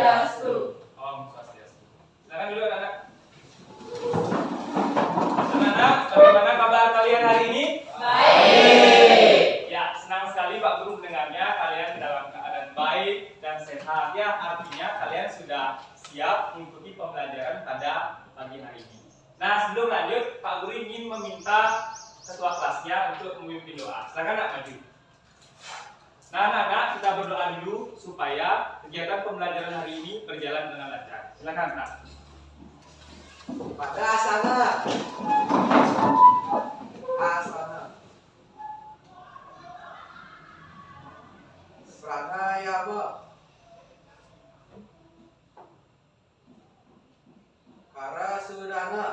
Swastiastu. Om Swastiastu. Silakan dulu anak-anak. Anak-anak, bagaimana kabar kalian hari ini? Baik. Ya, senang sekali Pak Guru mendengarnya kalian dalam keadaan baik dan sehat. Ya, artinya kalian sudah siap mengikuti pembelajaran pada pagi hari ini. Nah, sebelum lanjut, Pak Guru ingin meminta ketua kelasnya untuk memimpin doa. Silakan nak maju. Nah, anak-anak, kita berdoa dulu supaya kegiatan pembelajaran hari ini berjalan dengan lancar. Silakan, nak. Pada asana. Asana. Pranayama. Karasudana.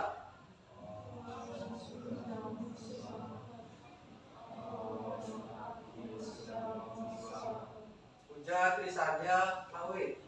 Puja Trisadya Awit.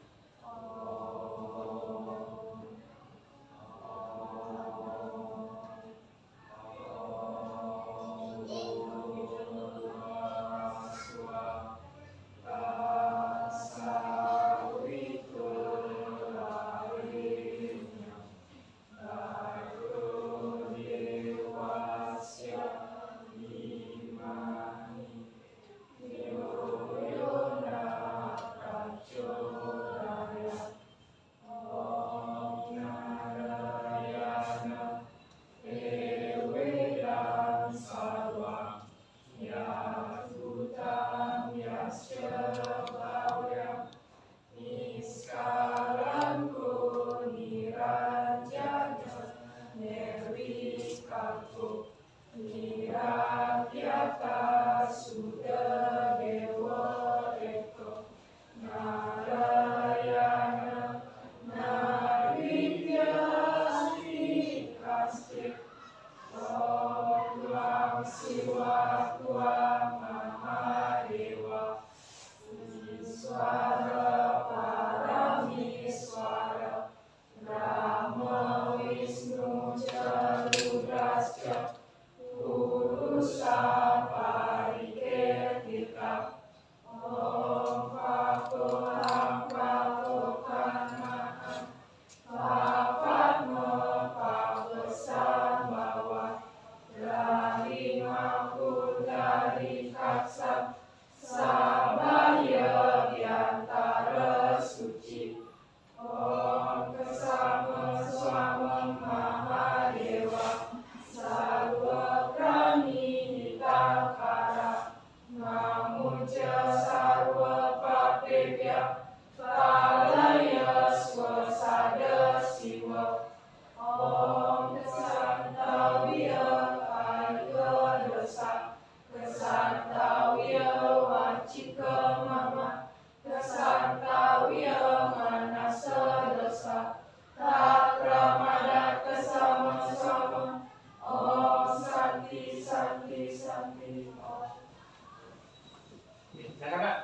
Silakan, nak.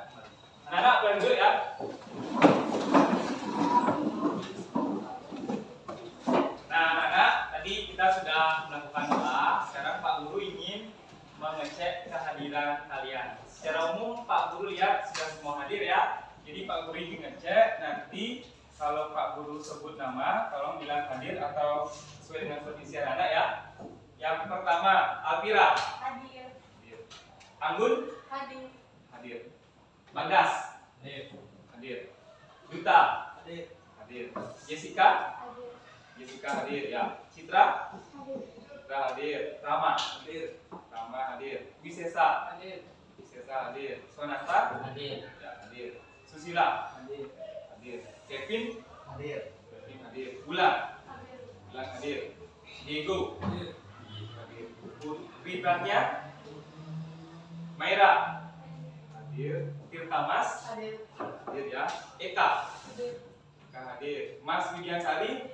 Anak-anak, boleh duduk ya. Nah, anak-anak, tadi kita sudah melakukan doa. Sekarang Pak Guru ingin mengecek kehadiran kalian. Secara umum Pak Guru lihat sudah semua hadir ya. Jadi Pak Guru ingin ngecek, nanti kalau Pak Guru sebut nama, tolong bilang hadir atau sesuai dengan kondisi anak ya. Yang pertama, Alvira. Hadir. Anggun. Hadir. Hadir. Bagas. Hadir. Duta. Hadir. Jessica. Hadir. Jessica hadir ya. Citra. Hadir. Citra hadir. Rama hadir. Rama hadir. Wisesa hadir. Wisesa hadir. Sonata hadir. Ya, hadir. Susila hadir. Hadir. Kevin Hadir. Kevin hadir. Bulan Hadir. Bulan hadir. Diego hadir. Ridwannya. Maira hadir. Tirtamas Hadir. hadir ya. Eka Hadir. Eka hadir. Mas Widiansari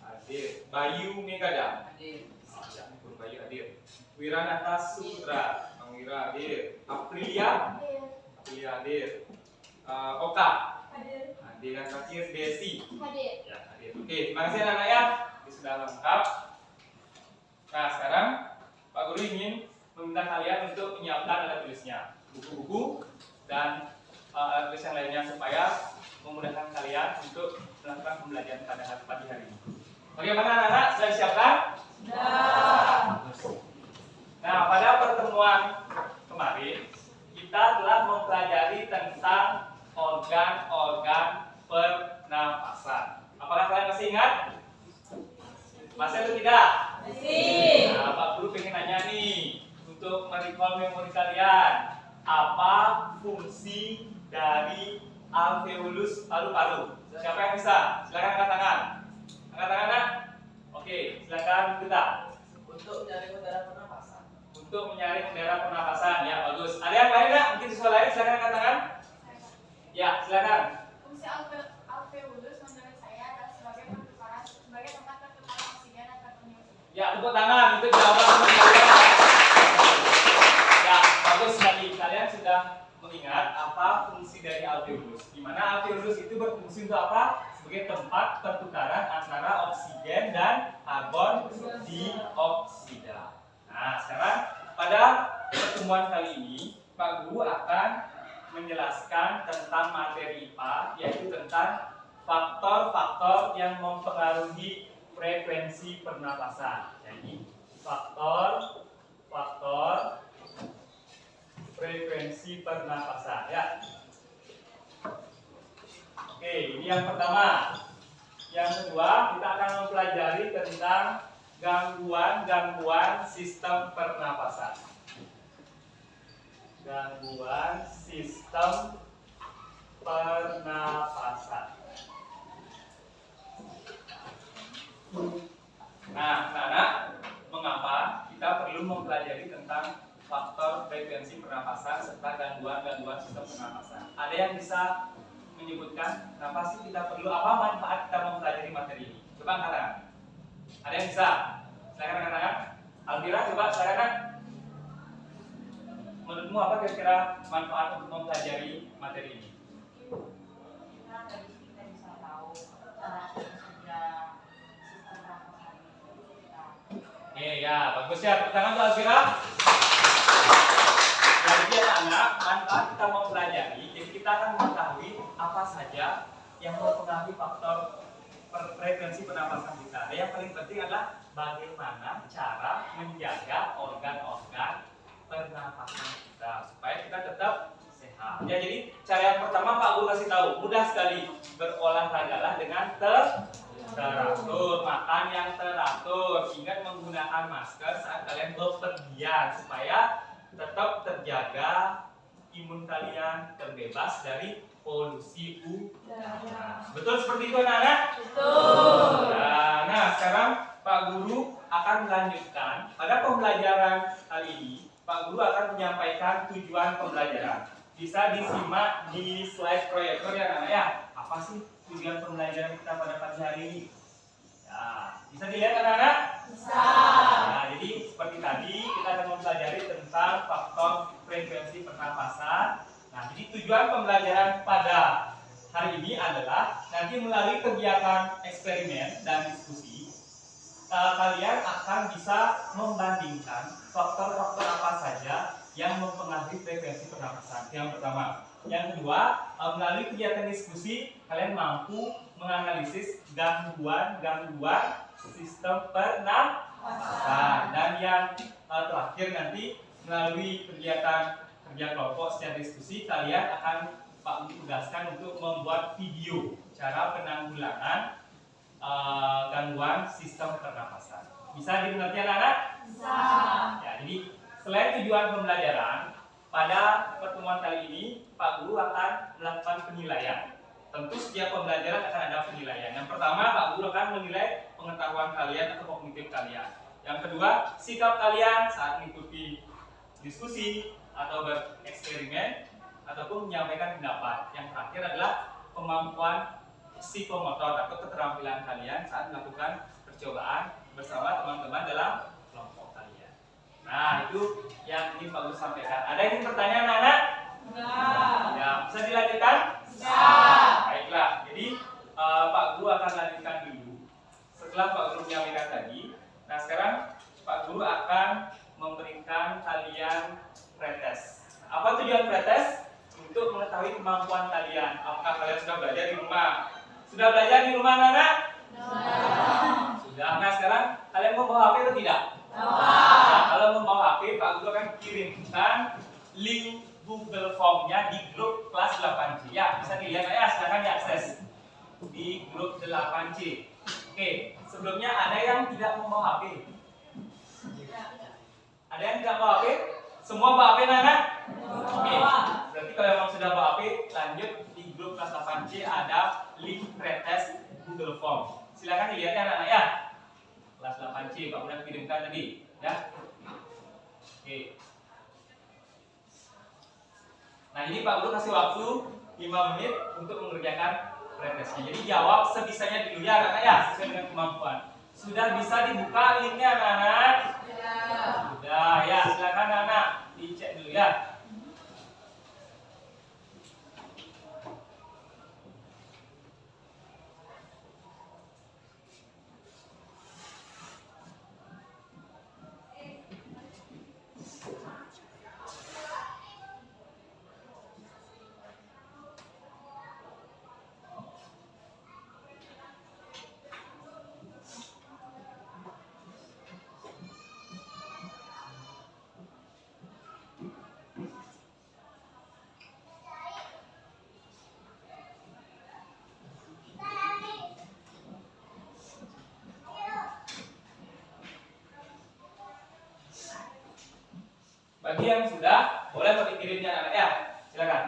hadir. Bayu Megada Hadir. ya, Bayu hadir. Wiranata Suputra Bang Wira hadir. Aprilia hadir. Oka Hadir. hadir. Dan terakhir Desi Hadir. ya hadir. Oke, terima kasih anak-anak ya. Ini sudah lengkap. Nah, sekarang Pak Guru ingin meminta kalian untuk menyiapkan alat tulisnya, buku-buku dan alat tulis yang lainnya supaya memudahkan kalian untuk melakukan pembelajaran pada pagi hari ini. Bagaimana anak-anak? Sudah disiapkan? Sudah. Nah, pada pertemuan kemarin kita telah mempelajari tentang organ-organ pernapasan. Apakah kalian masih ingat? Masih atau tidak? Masih. Nah, Pak Guru pengen nanya nih, untuk merecall memori kalian, apa fungsi dari alveolus paru-paru? Siapa yang bisa? Silakan angkat tangan. Angkat tangan, nak. Oke, silakan kita. Untuk menyaring udara pernapasan. Untuk menyaring udara pernapasan, ya bagus. Ada yang lain nggak? Mungkin siswa lain, silakan angkat tangan. Ya, silakan. Fungsi alveolus menurut saya adalah sebagai tempat pertukaran oksigen antar penyusun. Ya, tepuk tangan. Itu jawaban kalian. Ya, bagus sekali. Kalian sudah mengingat apa fungsi dari alveolus. Di mana alveolus itu berfungsi untuk apa? Sebagai tempat pertukaran antara oksigen dan karbon dioksida. Nah, sekarang pada pertemuan kali ini, Pak Guru akan menjelaskan tentang materi IPA, yaitu tentang faktor-faktor yang mempengaruhi frekuensi pernapasan. Jadi, faktor-faktor frekuensi pernapasan, ya. Oke, ini yang pertama. Yang kedua, kita akan mempelajari tentang gangguan-gangguan sistem pernapasan. Gangguan sistem pernapasan. Nah, anak-anak, mengapa kita perlu mempelajari tentang faktor frekuensi pernapasan serta gangguan-gangguan sistem pernapasan? Ada yang bisa menyebutkan kenapa sih kita perlu, apa manfaat kita mempelajari materi ini? Coba katakan. Ada yang bisa? Silakan katakan. Alvira, coba silakan. Menurutmu apa kira-kira manfaat untuk mempelajari materi ini? Kita dari sini kita bisa tahu cara kerja sistem pernapasan kita. Oke, ya, bagus ya. Tepuk tangan untuk Alvira. Jadi anak-anak, manfaat kita mempelajari, jadi kita akan mengetahui apa saja yang mempengaruhi faktor frekuensi pernapasan kita. Dan yang paling penting adalah bagaimana cara menjaga organ-organ pernapasan kita supaya kita tetap sehat. Ya, jadi cara yang pertama Pak Guru kasih tahu, mudah sekali, berolahragalah dengan teratur, makan yang teratur, ingat menggunakan masker saat kalian bepergian supaya tetap terjaga imun kalian terbebas dari polusi udara. Betul seperti itu anak-anak? Betul. Nah, sekarang Pak Guru akan melanjutkan pada pembelajaran kali ini. Pak Guru akan menyampaikan tujuan pembelajaran. Bisa disimak di slide proyektor ya anak-anak ya. Apa sih tujuan pembelajaran kita pada pagi hari ini? Ya, bisa dilihat anak-anak? Bisa. Nah, jadi seperti tadi kita akan mempelajari tentang faktor frekuensi pernapasan. Nah, jadi tujuan pembelajaran pada hari ini adalah nanti melalui kegiatan eksperimen dan diskusi, kalian akan bisa membandingkan faktor-faktor apa saja yang mempengaruhi frekuensi pernapasan. Yang pertama. Yang kedua, melalui kegiatan diskusi, kalian mampu menganalisis gangguan-gangguan sistem pernapasan. Dan yang terakhir nanti, melalui kegiatan kerja kelompok secara diskusi, kalian akan Pak Guru tugaskan untuk membuat video cara penanggulangan gangguan sistem pernapasan. Bisa dimengerti anak-anak? Bisa. Ya, jadi selain tujuan pembelajaran, pada pertemuan kali ini Pak Guru akan melakukan penilaian. Tentu setiap pembelajaran akan ada penilaian. Yang pertama, Pak Guru akan menilai pengetahuan kalian atau kognitif kalian. Yang kedua, sikap kalian saat mengikuti diskusi atau bereksperimen ataupun menyampaikan pendapat. Yang terakhir adalah kemampuan psikomotor atau keterampilan kalian saat melakukan percobaan bersama teman-teman dalam kelompok kalian. Nah, itu yang ingin Pak Guru sampaikan. Ada yang ingin pertanyaan anak? Enggak. Ya, bisa dilanjutkan? Bisa. Baiklah. Jadi Pak Guru akan lanjutkan dulu. Setelah Pak Guru menyampaikan tadi, nah sekarang Pak Guru akan memberikan kalian pretest. Apa tujuan pretest? untuk mengetahui kemampuan kalian. Apakah kalian sudah belajar di rumah? Sudah belajar di rumah, anak-anak? Sudah. Nah, sekarang kalian mau bawa HP atau tidak? Nah, kalau mau bawa HP, Pak Guru akan kirimkan link Google Form-nya di grup kelas 8C. Ya, bisa dilihat ya, silakan diakses di grup 8C. Oke, sebelumnya ada yang tidak mau bawa HP? Ada yang tidak bawa HP? Semua bawa HP, anak? Oke, berarti kalau memang sudah bawa HP, lanjut di grup kelas 8C ada link pretest Google Form. Silakan dilihat ya, anak-anak ya. Kelas 8C, Pak udah kirimkan tadi, ya. Oke. Nah, ini Pak Guru kasih waktu 5 menit untuk mengerjakan pretestnya. Jadi jawab sebisanya dulu ya, anak-anak ya, sesuai dengan kemampuan. Sudah bisa dibuka linknya, anak-anak? Sudah, ya. Silakan anak-anak dicek dulu ya. Bagi yang sudah, boleh bagi kirimnya anak ya. Silakan.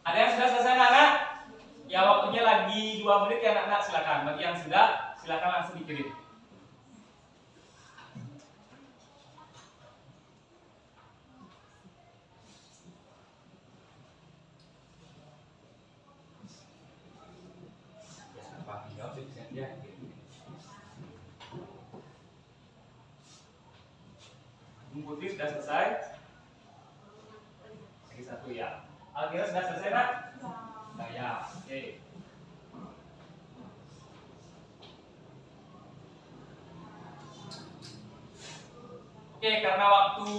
Ada yang sudah selesai anak? Ya, waktunya lagi 2 menit ya anak-anak, silakan. Bagi yang sudah, silakan langsung dikirim. Bung Putri sudah selesai. Lagi satu ya. Alkira sudah selesai nak? Sudah ya. Oke. Oke, karena waktu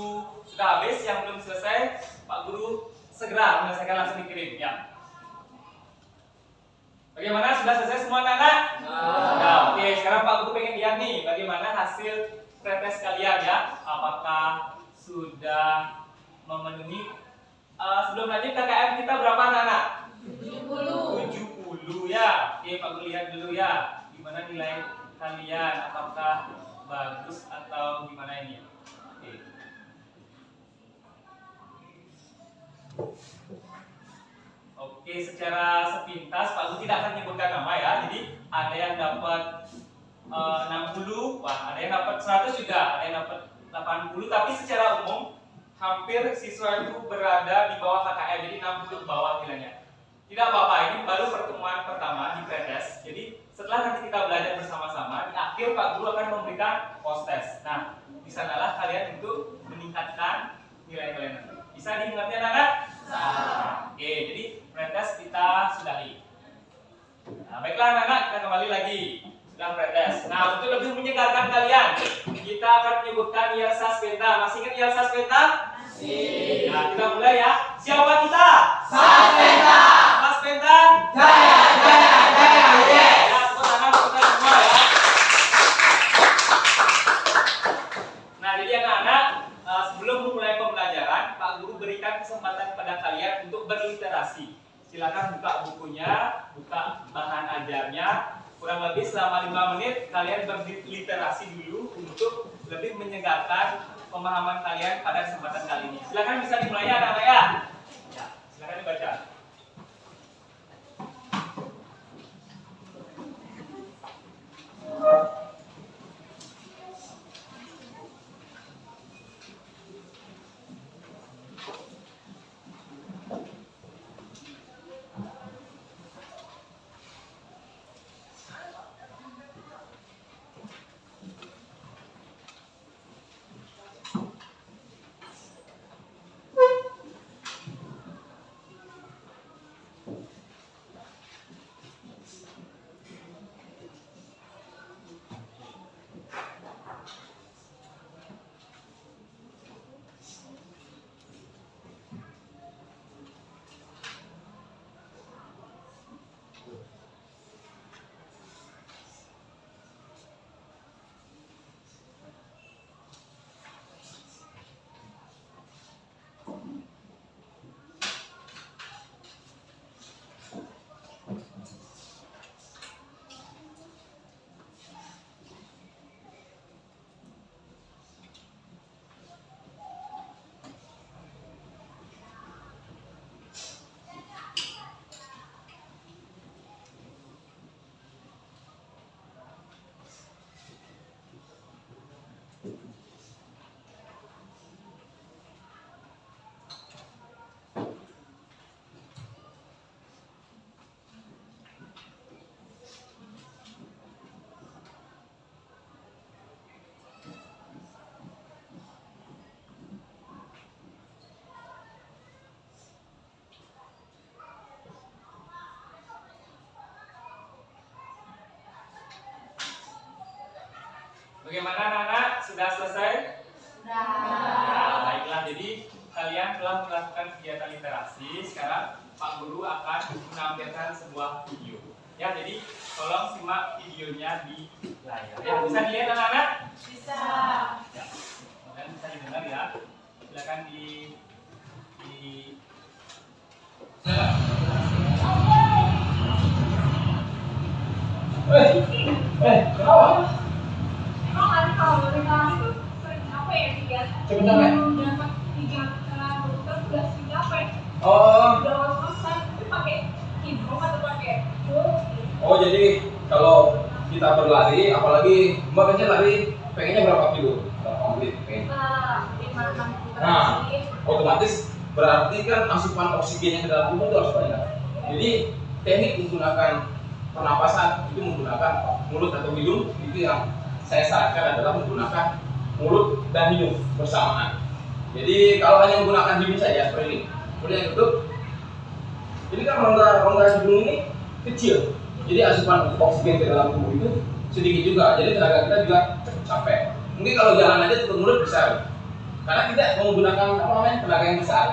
sudah habis, yang belum selesai, Pak Guru segera menyelesaikan, langsung dikirim ya. Bagaimana, sudah selesai semua anak-anak? Nah, oke, sekarang Pak Guru pengen lihat nih bagaimana hasil pretest kalian ya. Apakah sudah memenuhi sebelum lanjut KKM kita berapa anak-anak? 70 ya. Oke, Pak Guru lihat dulu ya. Gimana nilai kalian? Apakah bagus atau gimana ini? Oke. Oke, secara sepintas Pak Guru tidak akan menyebutkan nama ya. Jadi ada yang dapat 60, wah ada yang dapat 100 juga, ada yang dapat 80, tapi secara umum hampir siswa itu berada di bawah KKM, jadi 60 ke bawah nilainya. Tidak apa-apa, ini baru pertemuan pertama di pretest. Jadi setelah nanti kita belajar bersama-sama, di akhir Pak Guru akan memberikan post test. Nah, di sanalah kalian untuk meningkatkan nilai kalian nanti. Bisa diingatnya anak-anak? Oke, jadi pretest kita sudahi. Nah, baiklah anak-anak, kita kembali lagi. Sudah pretest. Nah, untuk lebih menyegarkan kalian, kita akan menyebutkan Yelsa Spenta. Masih ingat Yelsa Spenta? Masih. Nah, kita mulai ya. Siapa kita? Saspenta. Saspenta. Jaya, jaya, jaya, yes. Ya, tepuk tangan kita semua ya. Nah, jadi anak-anak, sebelum memulai pembelajaran, Pak Guru berikan kesempatan kepada kalian untuk berliterasi. Silakan buka bukunya, buka bahan ajarnya. Kurang lebih selama 5 menit kalian berliterasi dulu untuk lebih menyegarkan pemahaman kalian pada kesempatan kali ini. Silakan bisa dimulai ya anak-anak ya. Ya, silakan dibaca. Bagaimana anak-anak? Sudah selesai? Sudah. Nah, baiklah. Jadi kalian telah melakukan kegiatan literasi. Sekarang Pak Guru akan menampilkan sebuah video. Ya, jadi tolong simak videonya di layar. Ya, bisa dilihat anak-anak? Bisa. Ya. Kemudian bisa didengar ya. Silakan di Kenapa? Emang tadi kalau literasi tuh sering apa ya dia? Sebenarnya? Dapat 3 dokter udah sering apa ya? Oh, Udah selesai, tapi pakai hidung atau pakai huruf gitu. oh jadi kalau kita berlari, apalagi Mbak biasanya lari, pengennya berapa kilo? Berapa menit? Pengen. 5-6 Nah, otomatis berarti kan asupan oksigen yang ke dalam tubuh itu harus banyak. Jadi teknik menggunakan pernapasan itu menggunakan mulut atau hidung itu yang saya sarankan adalah menggunakan mulut dan hidung bersamaan. Jadi kalau hanya menggunakan hidung saja seperti ini, kemudian tutup. Ini kan rongga hidung ini kecil, jadi asupan oksigen ke dalam tubuh itu sedikit juga. Jadi tenaga kita juga capek. Mungkin kalau jalan aja tutup mulut bisa, karena tidak menggunakan apa namanya tenaga yang besar.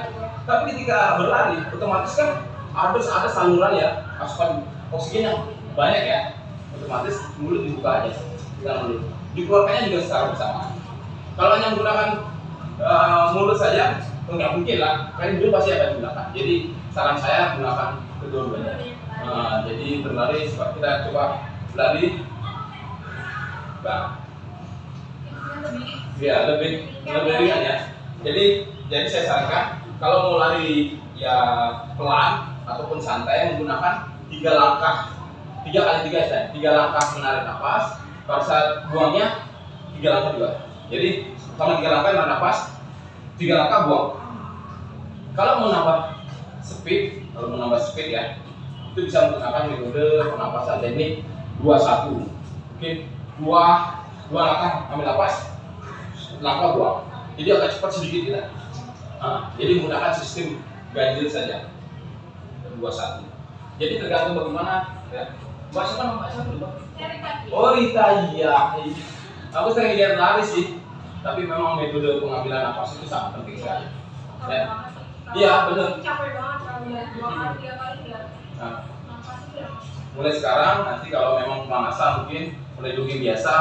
Tapi ketika berlari, otomatis kan harus ada saluran ya, asupan oksigen yang banyak ya, otomatis mulut dibuka aja dengan mulut. Dikeluarkannya juga secara bersamaan. Kalau hanya menggunakan mulut saja, nggak mungkin lah, kan hidung pasti akan digunakan. Jadi saran saya gunakan kedua-duanya. Jadi berlari, kita coba berlari, ya lebih ringan ya. Jadi saya sarankan kalau mau lari ya pelan ataupun santai menggunakan 3 langkah, 3 kali 3 ya, 3 langkah menarik nafas, pada saat buangnya 3 langkah juga. Jadi sama 3 langkah menarik nafas, 3 langkah buang. Kalau mau nambah speed ya, itu bisa menggunakan metode pernapasan teknik 2-1. Oke, 2 langkah ambil nafas, langkah buang. Jadi agak cepat sedikit ya. Jadi menggunakan sistem ganjil saja 2-1. Jadi tergantung bagaimana ya. Mbak siapa dulu? Oh Rita, iya. Aku sering lihat lari sih, tapi memang metode pengambilan nafas itu sangat penting sekali. Ya. Iya benar. Capek banget kalau udah 2 kali 3 kali ya. Nah, Nafasnya udah. mulai sekarang nanti kalau memang pemanasan mungkin mulai jogging biasa,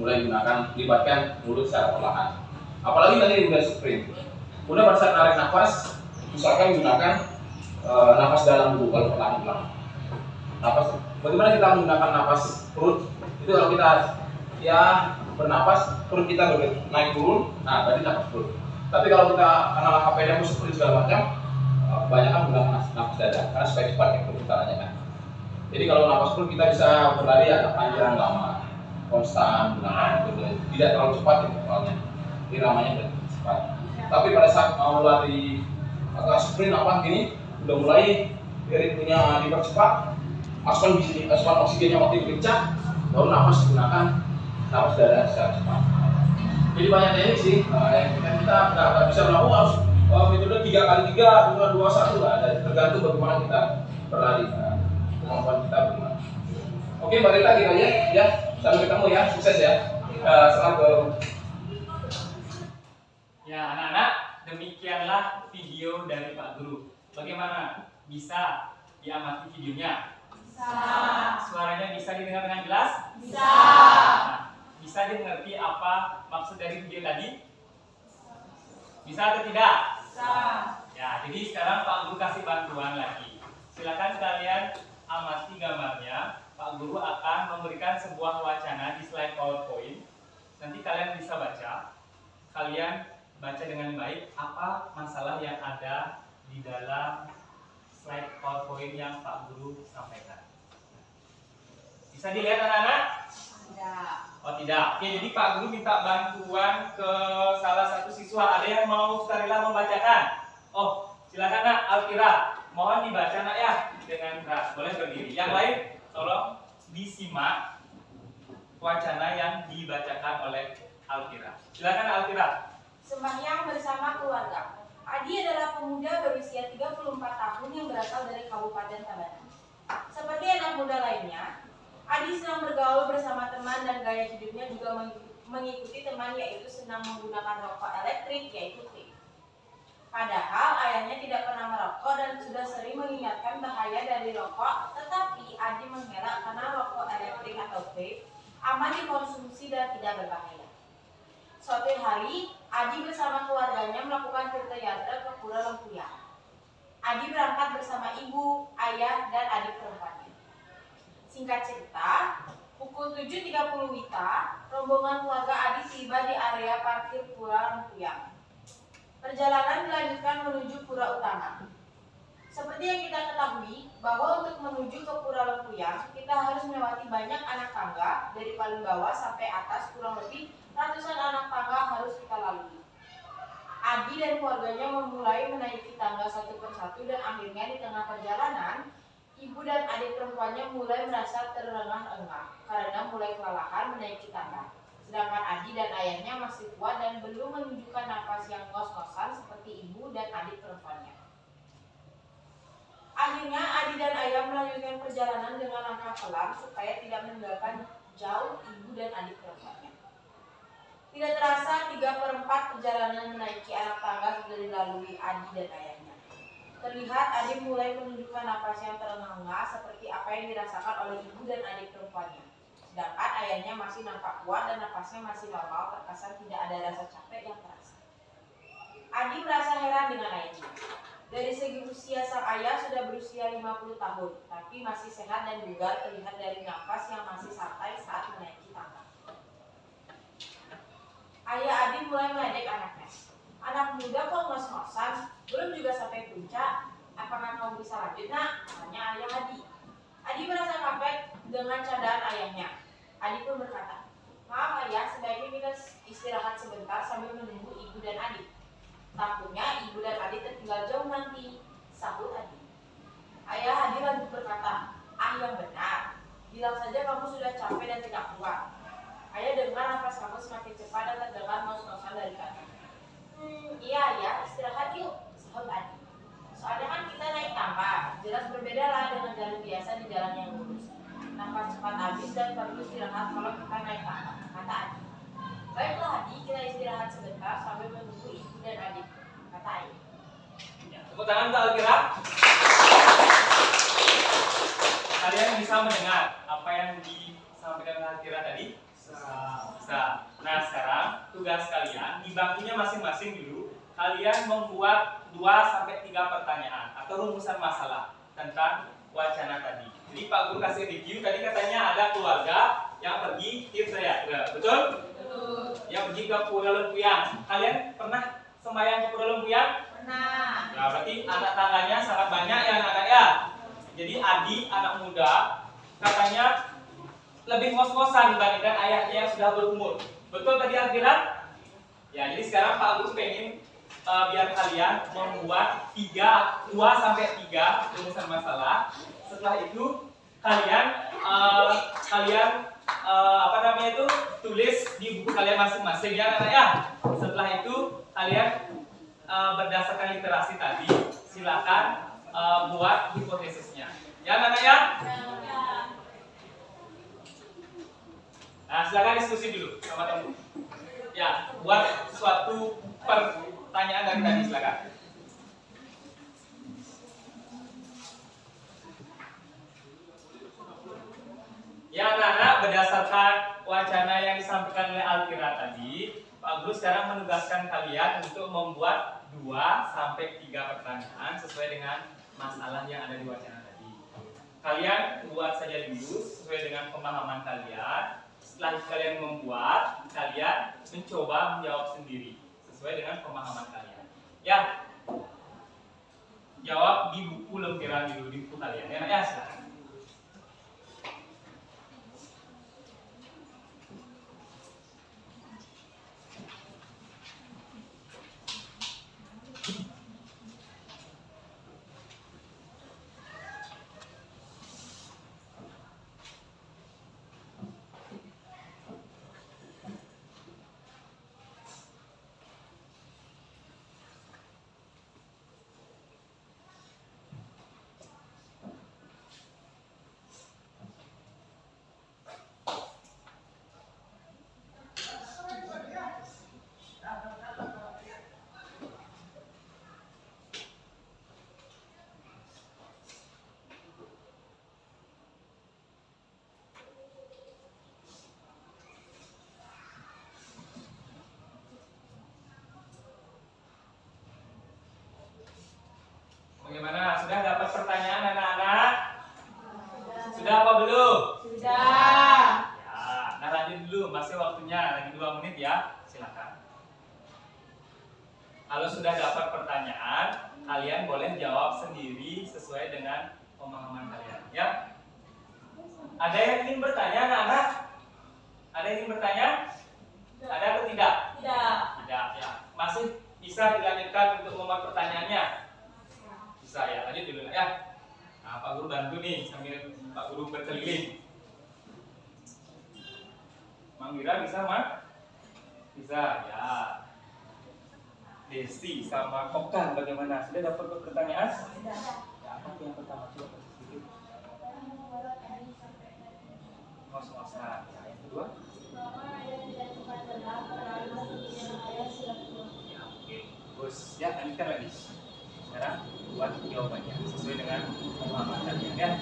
mulai libatkan mulut secara perlahan. Apalagi tadi udah sprint, udah pada saat tarik nafas, usahakan gunakan nafas dalam dulu kalau perlahan-lahan. Nafas, bagaimana kita menggunakan nafas perut? Itu kalau kita ya bernapas, perut kita naik turun, nah berarti nafas perut. Tapi kalau kita karena langkah pendek seperti segala macam, banyak kan menggunakan nafas dada, karena supaya cepat ya perut kita aja kan. Jadi kalau nafas perut kita bisa berlari agak panjang lama, konstan, tidak terlalu cepat ya soalnya. Ini namanya berarti cepat. Tapi pada saat mau lari agak sprint apa gini, udah mulai ritmenya dipercepat, asupan oksigennya makin kencang, baru nafas digunakan nafas dada secara cepat. Jadi banyak teknik sih, yang kita nggak bisa melakukan metode 3x3, 2-1 lah, tergantung bagaimana kita berlari, kemampuan kita bagaimana. Oke, balik lagi aja ya, sampai ketemu ya, sukses ya. Selamat ke. Ya, anak-anak, demikianlah video dari Pak Guru. Bagaimana? Bisa diamati videonya? Bisa. Suaranya bisa didengar dengan jelas? Bisa. Nah, bisa dimengerti apa maksud dari video tadi? Bisa atau tidak? Bisa. Ya, jadi sekarang Pak Guru kasih bantuan lagi. Silakan kalian amati gambarnya. Pak Guru akan memberikan sebuah wacana di slide PowerPoint. Nanti kalian bisa baca. Kalian baca dengan baik apa masalah yang ada di dalam slide PowerPoint yang Pak Guru sampaikan. Bisa dilihat anak-anak? Tidak. Oh tidak. Oke, jadi Pak Guru minta bantuan ke salah satu siswa. Ada yang mau sukarela membacakan? Oh, silakan Nak, Alkira. Mohon dibaca Nak ya dengan keras. Boleh berdiri. Yang lain tolong disimak wacana yang dibacakan oleh Alkira. Silakan Alkira. Sembahyang bersama keluarga. Adi adalah pemuda berusia 34 tahun yang berasal dari Kabupaten Tabanan. Seperti anak muda lainnya, Adi senang bergaul bersama teman dan gaya hidupnya juga mengikuti teman yaitu senang menggunakan rokok elektrik yaitu vape. Padahal ayahnya tidak pernah merokok dan sudah sering mengingatkan bahaya dari rokok, tetapi Adi mengelak karena rokok elektrik atau vape aman dikonsumsi dan tidak berbahaya. Suatu hari, Adi bersama keluarganya melakukan tirta-yatra ke Pura Lempuyang. Adi berangkat bersama ibu, ayah, dan adik perempuannya. Singkat cerita, pukul 7.30 WITA, rombongan keluarga Adi tiba di area parkir Pura Lempuyang. Perjalanan dilanjutkan menuju Pura Utama. Seperti yang kita ketahui, bahwa untuk menuju ke Pura Lempuyang, kita harus melewati banyak anak tangga, dari paling bawah sampai atas kurang lebih ratusan anak tangga harus kita lalui. Adi dan keluarganya memulai menaiki tangga satu persatu dan akhirnya di tengah perjalanan, ibu dan adik perempuannya mulai merasa terengah-engah karena mulai kelelahan menaiki tangga. Sedangkan Adi dan ayahnya masih kuat dan belum menunjukkan napas yang ngos-ngosan seperti ibu dan adik perempuannya. Akhirnya Adi dan ayah melanjutkan perjalanan dengan langkah pelan supaya tidak meninggalkan jauh ibu dan adik perempuannya. Tidak terasa 3/4 perjalanan menaiki anak tangga sudah dilalui Adi dan ayahnya. Terlihat Adi mulai menunjukkan napas yang terengah-engah seperti apa yang dirasakan oleh ibu dan adik perempuannya. Sedangkan ayahnya masih nampak kuat dan napasnya masih normal, terkesan tidak ada rasa capek yang terasa. Adi merasa heran dengan ayahnya. Dari segi usia sang ayah sudah berusia 50 tahun, tapi masih sehat dan bugar terlihat dari napas yang masih santai saat menaiki tangga. Ayah Adi mulai meledek anaknya. Anak muda kok ngos-ngosan, belum juga sampai puncak. Apakah kamu bisa lanjut nak? Tanya ayah Adi. Adi merasa kaget dengan candaan ayahnya. Adi pun berkata, maaf ayah, sebaiknya kita istirahat sebentar sambil menunggu ibu dan adik. Takutnya ibu dan adik tertinggal jauh nanti, sahut Adi. Ayah Adi lanjut berkata, yang benar. Bilang saja kamu sudah capek dan tidak kuat. Ayah dengar napas kamu semakin cepat dan terdengar ngos-ngosan dari kanan. Iya ya, istirahat yuk, sahut Adi. Soalnya kan kita naik tangga, jelas berbeda lah dengan jalan biasa di jalan yang lurus. Napas cepat habis dan perlu istirahat kalau kita naik tangga, kata Adi. Baiklah Adi, kita istirahat sebentar sambil menunggu ibu dan adik, kata Adi. Tepuk tangan untuk Alkira. Kalian bisa mendengar apa yang disampaikan oleh Alkira tadi? Bisa. Nah sekarang tugas kalian di baginya masing-masing dulu kalian membuat 2-3 pertanyaan atau rumusan masalah tentang wacana tadi. Jadi Pak Guru kasih review tadi katanya ada keluarga yang pergi tirta-yatra, betul? Betul. Yang pergi ke Pura Lempuyang. Kalian pernah sembahyang ke Pura Lempuyang? Pernah. Nah, berarti anak tangganya sangat banyak ya anak-anak ya. Jadi Adi anak muda katanya lebih ngos-ngosan dibandingkan ayahnya yang sudah berumur. Betul tadi Alkira? Ya, jadi sekarang Pak Guru pengen biar kalian membuat 2-3 rumusan masalah. Setelah itu kalian tulis di buku kalian masing-masing ya anak ya. Setelah itu kalian berdasarkan literasi tadi silakan buat hipotesisnya. Ya anak ya. Nah, silakan diskusi dulu sama teman. Ya, buat suatu pertanyaan dari tadi silakan. Ya anak-anak, berdasarkan wacana yang disampaikan oleh Alkira tadi, Pak Guru sekarang menugaskan kalian untuk membuat 2-3 pertanyaan sesuai dengan masalah yang ada di wacana tadi. Kalian buat saja dulu sesuai dengan pemahaman kalian. Setelah kalian membuat, kalian mencoba menjawab sendiri sesuai dengan pemahaman kalian. Ya, jawab di buku lempiran dulu di buku kalian. Ya, silakan. Bagaimana? Sudah dapat pertanyaan anak-anak? Sudah apa belum? Sudah. Ya, nah lanjut dulu, masih waktunya lagi 2 menit ya. Silakan. Kalau sudah dapat pertanyaan, kalian boleh jawab sendiri sesuai dengan pemahaman kalian, ya. Ada yang ingin bertanya, anak-anak? Ada yang ingin bertanya? Ada atau tidak? Tidak. Tidak, ya. Masih bisa dilanjutkan untuk membuat pertanyaannya? Bisa ya, lanjut dulu ya. Nah, Pak Guru bantu nih sambil Pak Guru berkeliling. Mang Wira bisa, Mak? Bisa, ya. Desi sama Kokan bagaimana? Sudah dapat pertanyaan? Ya, apa tuh yang pertama? Coba kasih sedikit. Ngos-ngosan. Ya, yang kedua? Ya, oke. Terus, ya, lanjutkan lagi. Sekarang buat jawabannya sesuai dengan pemahaman kalian, ya.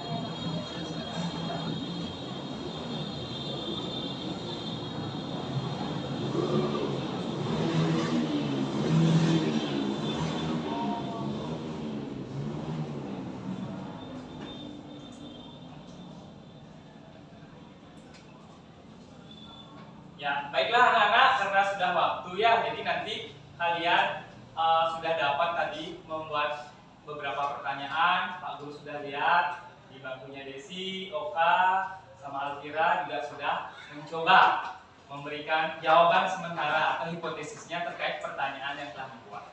Ya, baiklah anak-anak, karena sudah waktu ya, jadi nanti kalian sudah dapat tadi membuat beberapa pertanyaan. Pak Guru sudah lihat di bangkunya Desi, Oka, sama Alvira juga sudah mencoba memberikan jawaban sementara atau hipotesisnya terkait pertanyaan yang telah dibuat.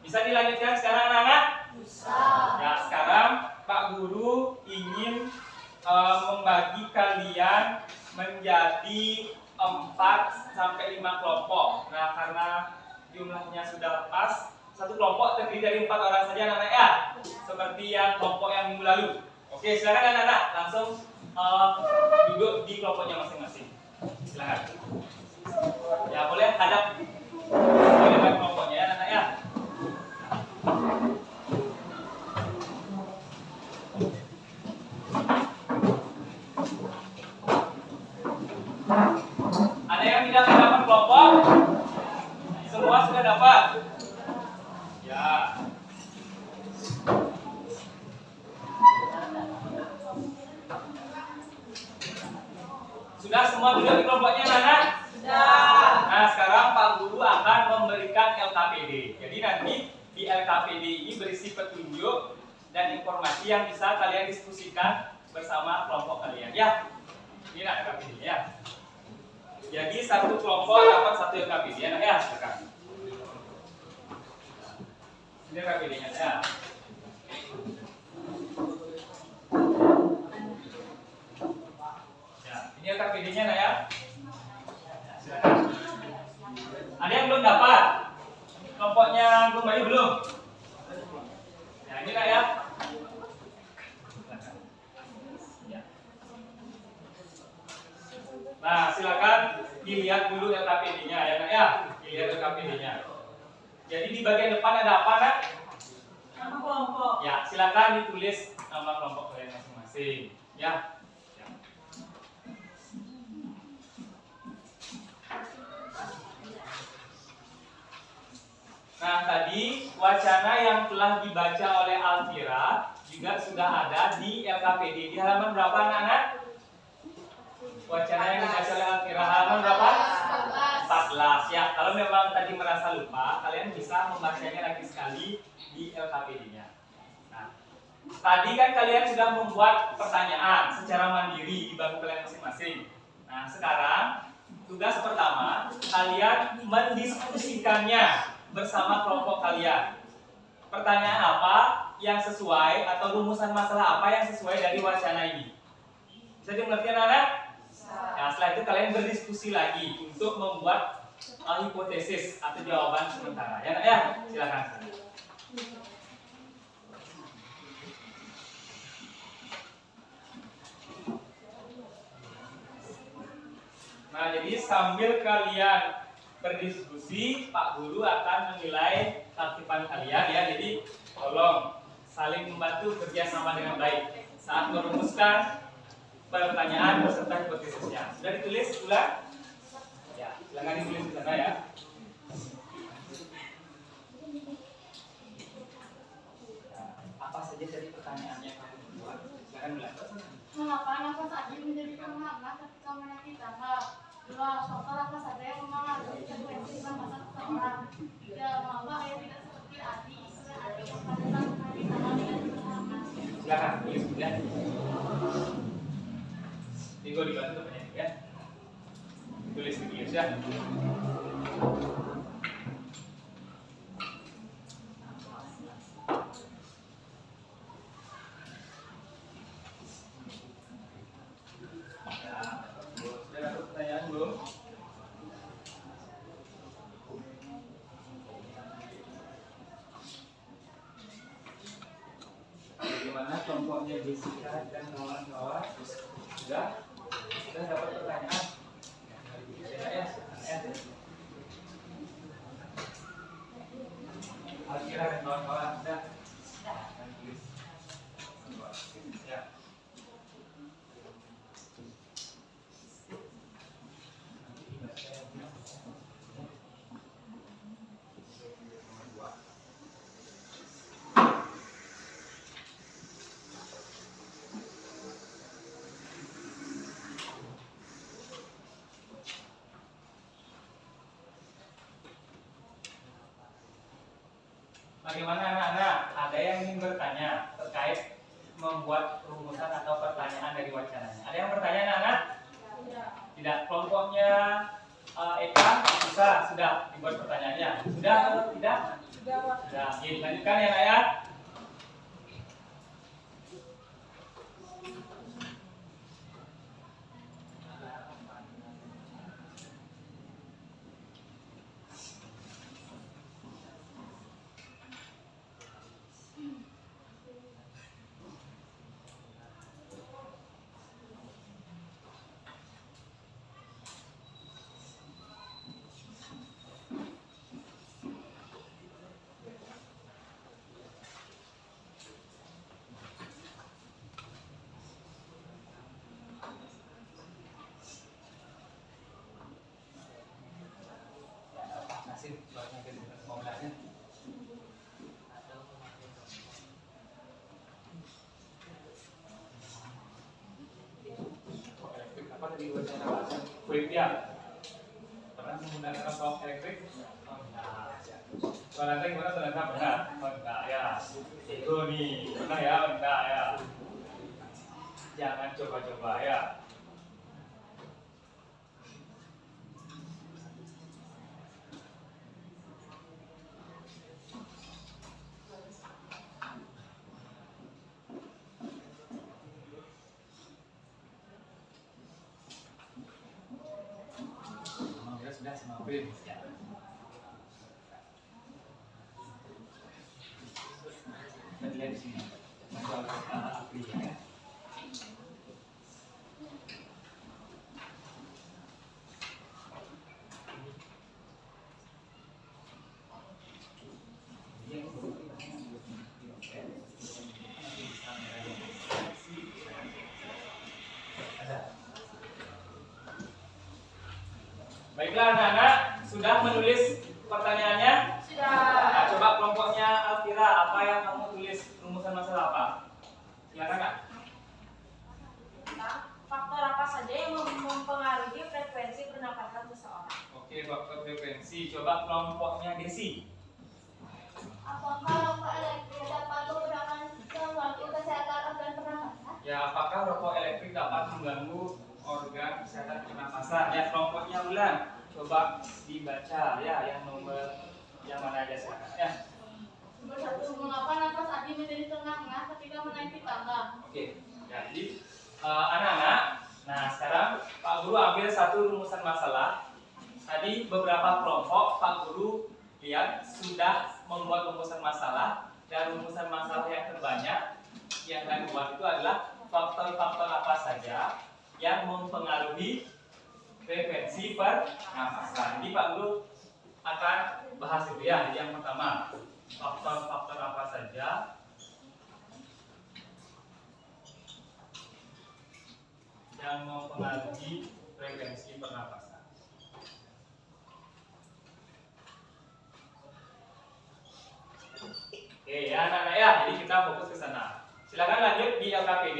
Bisa dilanjutkan sekarang anak-anak? Bisa. Ya, sekarang Pak Guru ingin membagi kalian menjadi 4 sampai 5 kelompok. Nah, karena jumlahnya sudah pas, satu kelompok terdiri dari 4 orang saja anak-anak ya, seperti yang kelompok yang minggu lalu. Oke, silakan anak-anak langsung duduk di kelompoknya masing-masing. Silakan. Ya, boleh hadap ke kelompoknya ya anak-anak ya. Ada yang tidak mendapat kelompok? Semua sudah dapat? Ya. Sudah semua duduk di kelompoknya, anak? Sudah. Nah, sekarang Pak Guru akan memberikan LKPD. Jadi nanti di LKPD ini berisi petunjuk dan informasi yang bisa kalian diskusikan bersama kelompok kalian. Ya, ini LKPD ya. Jadi satu kelompok dapat 1 LKPD, anak ya, silakan. Ini LKPD-nya ya. Ya, ini LKPD-nya nak ya. Silakan. Ada yang belum dapat? Kelompoknya belum bayi belum? Ya, ini nak ya. Ya. Nah, silakan dilihat dulu LKPD-nya ya nak ya. Dilihat LKPD-nya. Jadi di bagian depan ada apa nak? Nama kelompok. Ya, silakan ditulis nama kelompok kalian masing-masing. Ya. Nah, tadi wacana yang telah dibaca oleh Alvira juga sudah ada di LKPD. Di halaman berapa anak-anak? Wacana yang dibaca oleh Alvira halaman berapa? 14. Ya, kalau memang tadi merasa lupa, kalian bisa membacanya lagi sekali di LKPD-nya. Nah, tadi kan kalian sudah membuat pertanyaan secara mandiri di bangku kalian masing-masing. Nah, sekarang tugas pertama, kalian mendiskusikannya bersama kelompok kalian. Pertanyaan apa yang sesuai atau rumusan masalah apa yang sesuai dari wacana ini? Bisa dimengerti anak-anak? Nah, setelah itu kalian berdiskusi lagi untuk membuat hipotesis atau jawaban sementara. Ya, ya, silakan. Nah, jadi sambil kalian berdiskusi, Pak Guru akan menilai keaktifan kalian ya. Jadi tolong saling membantu kerjasama dengan baik saat merumuskan pertanyaan beserta hipotesisnya. Sudah ditulis ulang? Ya, silakan ditulis di sana ya. Apa pertanyaan yang kamu buat. Silakan ulang. Mengapa nafas Adi menjadi terengah-engah ketika menaiki tangga? 2. Faktor apa saja yang mempengaruhi frekuensi pernapasan seseorang? 3. Mengapa ayah tidak seperti Adi? Sudah Adi yang pada saat menaiki tangga tidak terengah-engah? Silakan tulis ya. Tinggal dibantu temannya ya. Tulis ya. Sudah dapat pertanyaan belum? Bagaimana kelompoknya Jessica dan kawan-kawan? Sudah dapat pertanyaan? Sudah ya? Alkira dan kawan-kawan sudah? Tulis. Ya. Bagaimana anak-anak? Ada yang ingin bertanya terkait membuat rumusan atau pertanyaan dari wacananya? Ada yang bertanya anak-anak? Tidak. Kelompoknya Eka bisa sudah dibuat pertanyaannya. Sudah atau tidak? Sudah. Oke, dilanjutkan ya nak ya. Nasib buatnya ke mau belajar. Apa tadi wacana bahasa? Kulit ya. Pernah menggunakan rokok elektrik? Oh enggak. Soalnya gimana soalnya pernah? Oh enggak ya. Itu nih pernah ya? Enggak ya. Jangan coba-coba ya. Sudah sama print ya. Kita lihat di sini. Masalah apli ya. Baiklah anak-anak, sudah menulis pertanyaannya? Sudah. Nah, coba kelompoknya Alkira, apa yang kamu tulis? Rumusan masalah apa? Silakan Kak. Faktor apa saja yang mempengaruhi frekuensi pernapasan seseorang? Oke, faktor frekuensi. Coba kelompoknya Desi. Apakah rokok elektrik dapat menggunakan sesuatu kesehatan organ pernapasan? Ya, apakah rokok elektrik dapat mengganggu organ kesehatan pernapasan? Ya, kelompoknya Ulan. Coba dibaca ya, yang nomor yang mana aja silakan ya. Nomor 1. Mengapa nafas Adi menjadi terengah-engah ketika menaiki tangga? Oke, jadi anak-anak, nah sekarang Pak Guru ambil satu rumusan masalah. Tadi beberapa kelompok Pak Guru lihat sudah membuat rumusan masalah, dan rumusan masalah yang terbanyak yang kalian buat itu adalah faktor-faktor apa saja yang mempengaruhi frekuensi pernapasan. Jadi Pak Guru akan bahas itu ya. Jadi yang pertama, faktor-faktor apa saja yang mempengaruhi frekuensi pernapasan. Oke ya anak-anak ya, jadi kita fokus ke sana. Silakan lanjut di LKPD.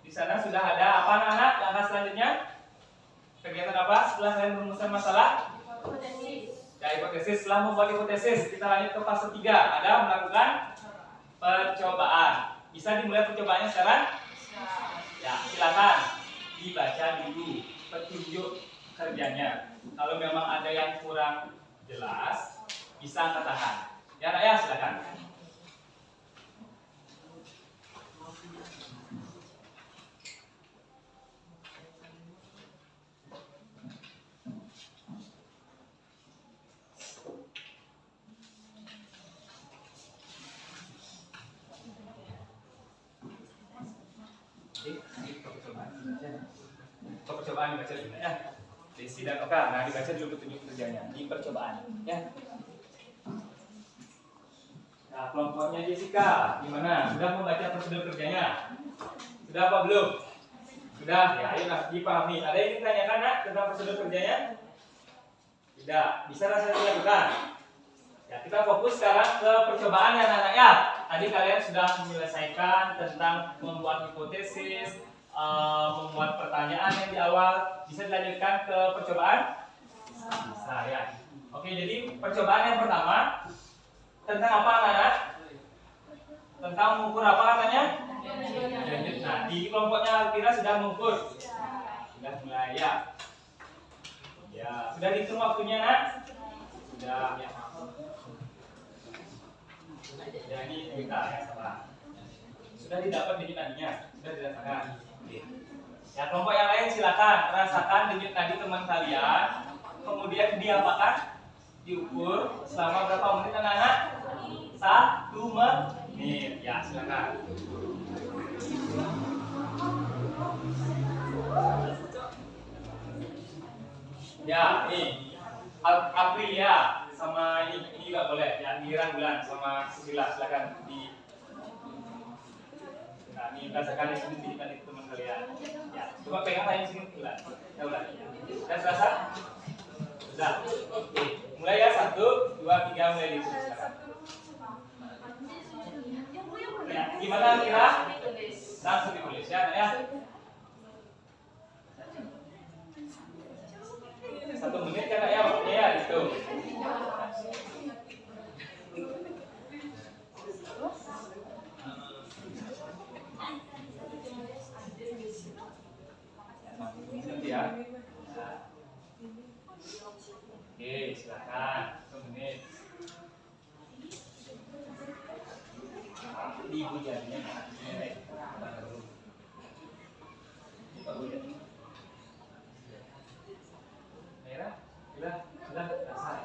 Di sana sudah ada apa anak-anak? Langkah selanjutnya kegiatan apa setelah kalian merumuskan masalah? Ya, hipotesis. Setelah membuat hipotesis, kita lanjut ke fase 3. Ada melakukan percobaan. Bisa dimulai percobaannya sekarang? Ya, silakan dibaca dulu petunjuk kerjanya. Kalau memang ada yang kurang jelas, bisa angkat tangan. Ya, anak ya, silakan. Percobaan dibaca dulu ya. Desi dan Oka, nah dibaca dulu petunjuk kerjanya di percobaan ya. Nah, kelompoknya Jessica gimana? Sudah membaca prosedur kerjanya? Sudah apa belum? Sudah ya, ayo nah, dipahami. Ada yang ditanyakan nak tentang prosedur kerjanya? Tidak, bisa rasanya dilakukan. Ya, kita fokus sekarang ke percobaan ya anak-anak ya. Tadi kalian sudah menyelesaikan tentang membuat hipotesis, membuat pertanyaan yang di awal. Bisa dilanjutkan ke percobaan? Bisa ya. Oke, jadi percobaan yang pertama tentang apa anak-anak? Tentang mengukur apa katanya? Nah, di kelompoknya Alkira sudah mengukur. Sudah mulai ya. Ya, sudah dihitung waktunya nak? Sudah ya. Ya, ini kita ya salah. Sudah didapat denyut nadinya, sudah dirasakan. Ya, kelompok yang lain silakan rasakan denyut nadi teman kalian. Kemudian diapakan? Diukur selama berapa menit anak-anak? 1 menit. Ya, silakan. Ya, ini Aprilia sama ini juga boleh. Ya, giliran bulan sama Sila silakan di. Nah, ini rasakan di sini di teman kalian. Ya, coba pegang aja di sini bulan. Ya udah. Dan selesai. Sudah. Oke. Mulai ya 1, 2, 3 mulai di sini silakan. Ya, gimana kira? Langsung ditulis ya, ya. 1 menit kan ya waktunya ya gitu. Nanti ya. Oke, silakan 1 menit. Di ibu jadinya. Merah, sudah selesai.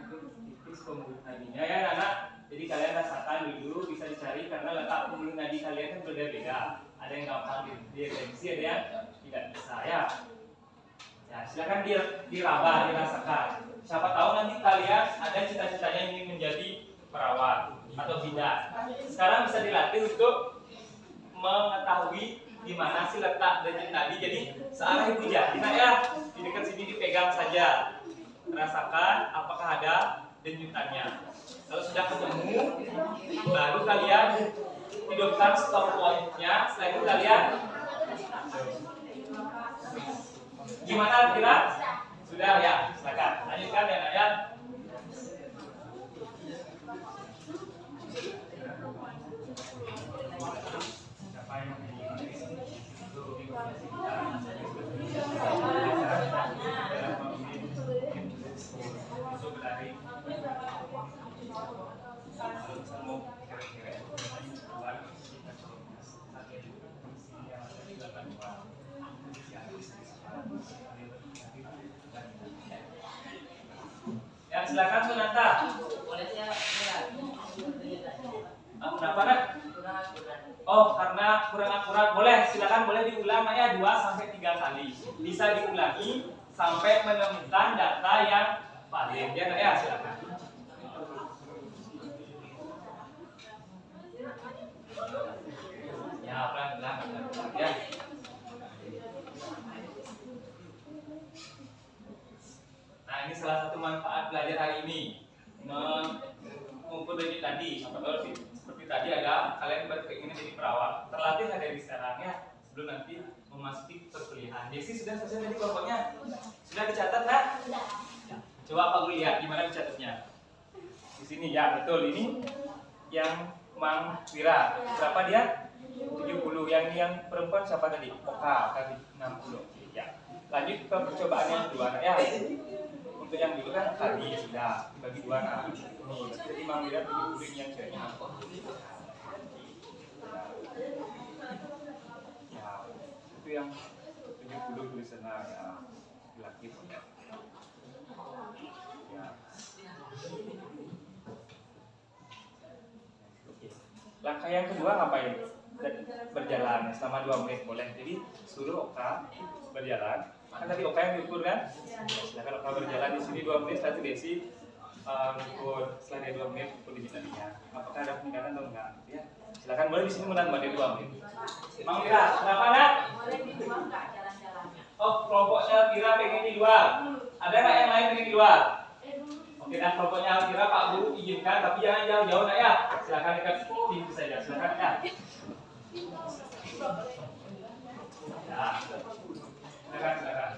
Tipis pembuluh nadinya ya anak. Jadi kalian rasakan dulu, bisa dicari karena letak pembuluh nadi kalian kan berbeda-beda. Ada yang gampang dideteksi, ada yang tidak bisa ya. Ya, silakan diraba, dirasakan. Siapa tahu nanti kalian ada cita-citanya ingin menjadi perawat atau bidan. Sekarang bisa dilatih untuk mengetahui di mana sih letak denyut nadi. Jadi searah ibu jari, nah ya di dekat sini dipegang saja. Rasakan apakah ada denyutannya. Kalau sudah ketemu, baru kalian hidupkan stopwatch-nya. Setelah itu kalian gimana kira? Sudah ya, silakan lanjutkan ya nak ya. Ya, silakan Sunanta. Boleh saya Kenapa nak? Oh, karena kurang akurat. Boleh, silakan boleh diulang ya 2 sampai 3 kali. Bisa diulangi sampai menemukan data yang valid. Ya, nak ya, silakan. Ya, pelan-pelan ya. ini salah satu manfaat belajar hari ini. Mengukur denyut nadi. Seperti tadi ada kalian berkeinginan jadi perawat. Terlatih dari sekarang ya sebelum nanti memasuki perkuliahan. Desi sudah selesai tadi kelompoknya? Sudah dicatat nak? Coba Pak Guru lihat gimana dicatatnya. Di sini ya betul ini yang Mang Wira. Berapa dia? 70. Yang perempuan siapa tadi? Oka tadi 60. Ya. Lanjut ke percobaan yang kedua ya. Untuk yang dulu kan tadi sudah dibagi dua nah. Nih, jadi Mang Wira 70 ini yang ceweknya. Ya, itu yang 70 tulisannya ya. Laki punya. Ya. Oke. Langkah yang kedua ngapain? Berjalan selama 2 menit boleh. Jadi suruh Oka berjalan. Kan tadi Oka yang diukur kan? Silakan Oka berjalan di sini 2 menit. Satu Desi ukur. Setelah dia 2 menit ukur di tadinya. Apakah ada peningkatan atau enggak? Ya. Silakan boleh di sini menambah dia 2 menit. Mang Wira, kenapa nak? Boleh di luar nggak jalan-jalannya? Oh, kelompoknya Kira pengen di luar. Ada nggak yang lain pengen di luar? Oke, dan kelompoknya Kira Pak Guru izinkan, tapi jangan jauh-jauh nak ya. Silakan dekat pintu saja. Silakan ya. Ya. Silakan.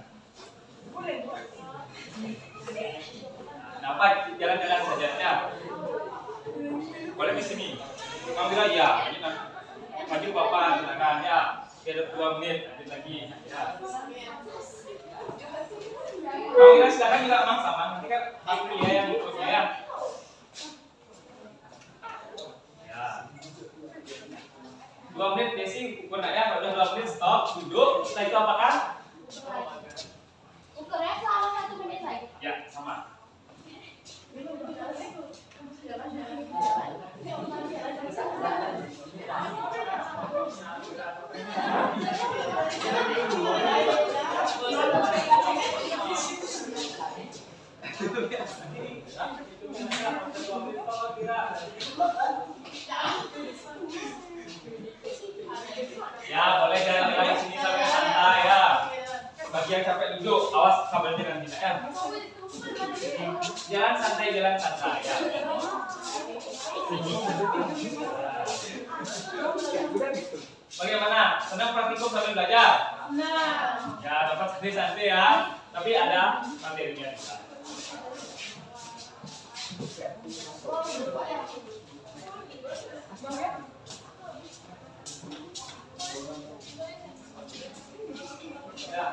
Nah, Pak, jalan-jalan saja ya. Boleh di sini. Mang Wira ya. Maju Bapak, silakan ya. Ada 2 menit, lanjut lagi. Ya. Mang Wira silakan juga Mang sama. Nanti kan aku ya yang ukurnya ya. Ya. 2 menit Desi ukur nak ya. Udah 2 menit stop, duduk. Setelah itu apakah? Ukurnya selama 1 menit lagi. Ya, sama. Ya, boleh jalan dari sini sampai santai ya. Bagi yang capek duduk, awas kabelnya nanti ya. Jalan santai ya. Bagaimana? Senang praktikum sambil belajar? Nah. Ya, dapat santai ya. Tapi ada materinya juga. Ya.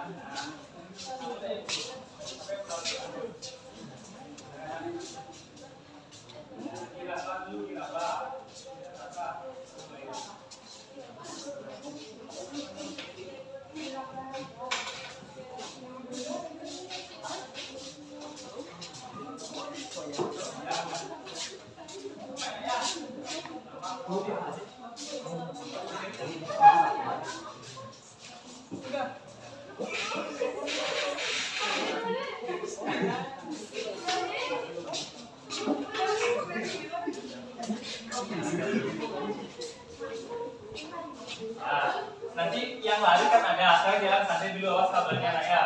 Nanti yang lari kan ada, sekarang jalan santai dulu, awas kabarnya anak ya.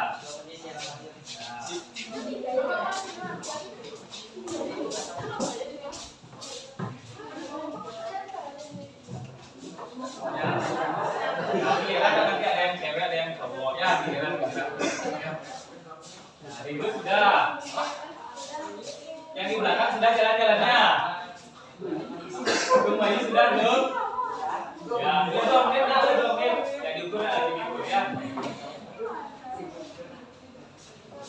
Giliran nanti ada yang cewek, ada yang cowok ya, giliran bisa. Nah, itu sudah. Yang di belakang sudah jalan-jalannya. Semuanya sudah belum? Ya, 2 menit lah, 2 menit. Yang diukur lagi diukur ya.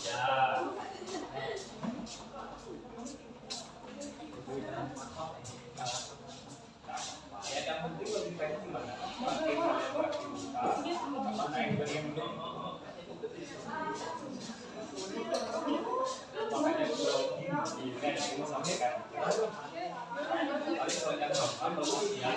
Ya. Ya, yang penting lebih baik gimana? Makin kalian beraktivitas, mana yang berlindung. Makanya kalau ini ada yang mau sampaikan. Paling kalau yang gampang, ya.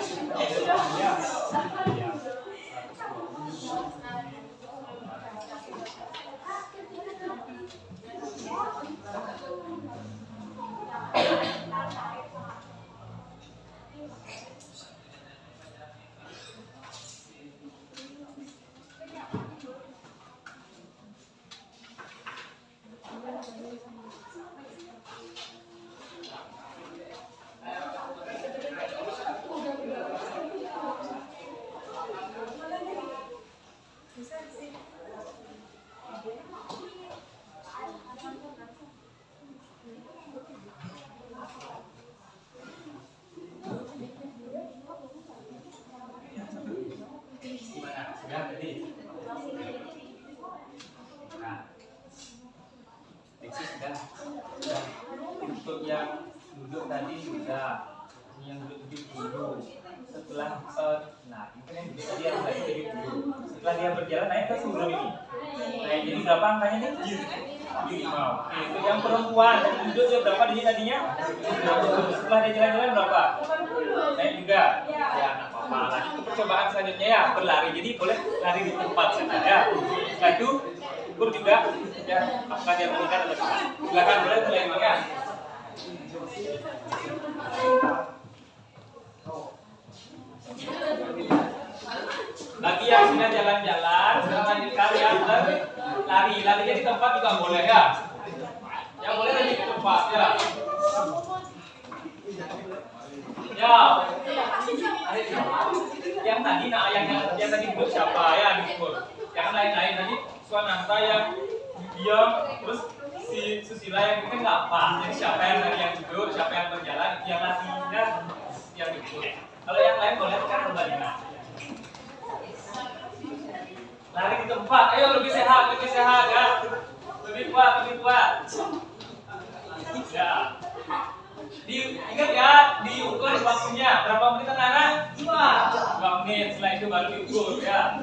Ya. Untuk yang duduk tadi sudah, ini yang duduk dulu. Setelah nah ini kan yang duduk tadi yang lagi duduk. Setelah dia berjalan naik ke sebelum ini. Nah jadi berapa angkanya nih? 5. Oke, untuk yang perempuan tadi duduk dia berapa dia tadinya? 20. Setelah dia jalan-jalan berapa? Naik juga. Ya, nggak apa-apa. Lanjut ke percobaan selanjutnya ya, berlari. Jadi boleh lari di tempat saja ya. Setelah itu ukur juga ya apakah dia meningkat atau tidak. Silakan boleh mulai makan. Bagi yang sudah jalan-jalan, selanjutnya kalian larinya di tempat juga boleh ya. Yang boleh lari di tempat ya. Ya. Yang tadi yang tadi duduk siapa ya diukur. Yang lain-lain tadi Swananta yang diam, terus si Susila yang itu nggak apa. Jadi siapa yang tadi yang duduk, siapa yang berjalan, yang larinya yang diukur. Kalau yang lain boleh kan perbandingan. Lari di tempat, ayo lebih sehat ya. Lebih kuat. Ya. Ingat ya, diukur waktunya berapa menit anak-anak? 2 menit. Setelah itu baru diukur ya.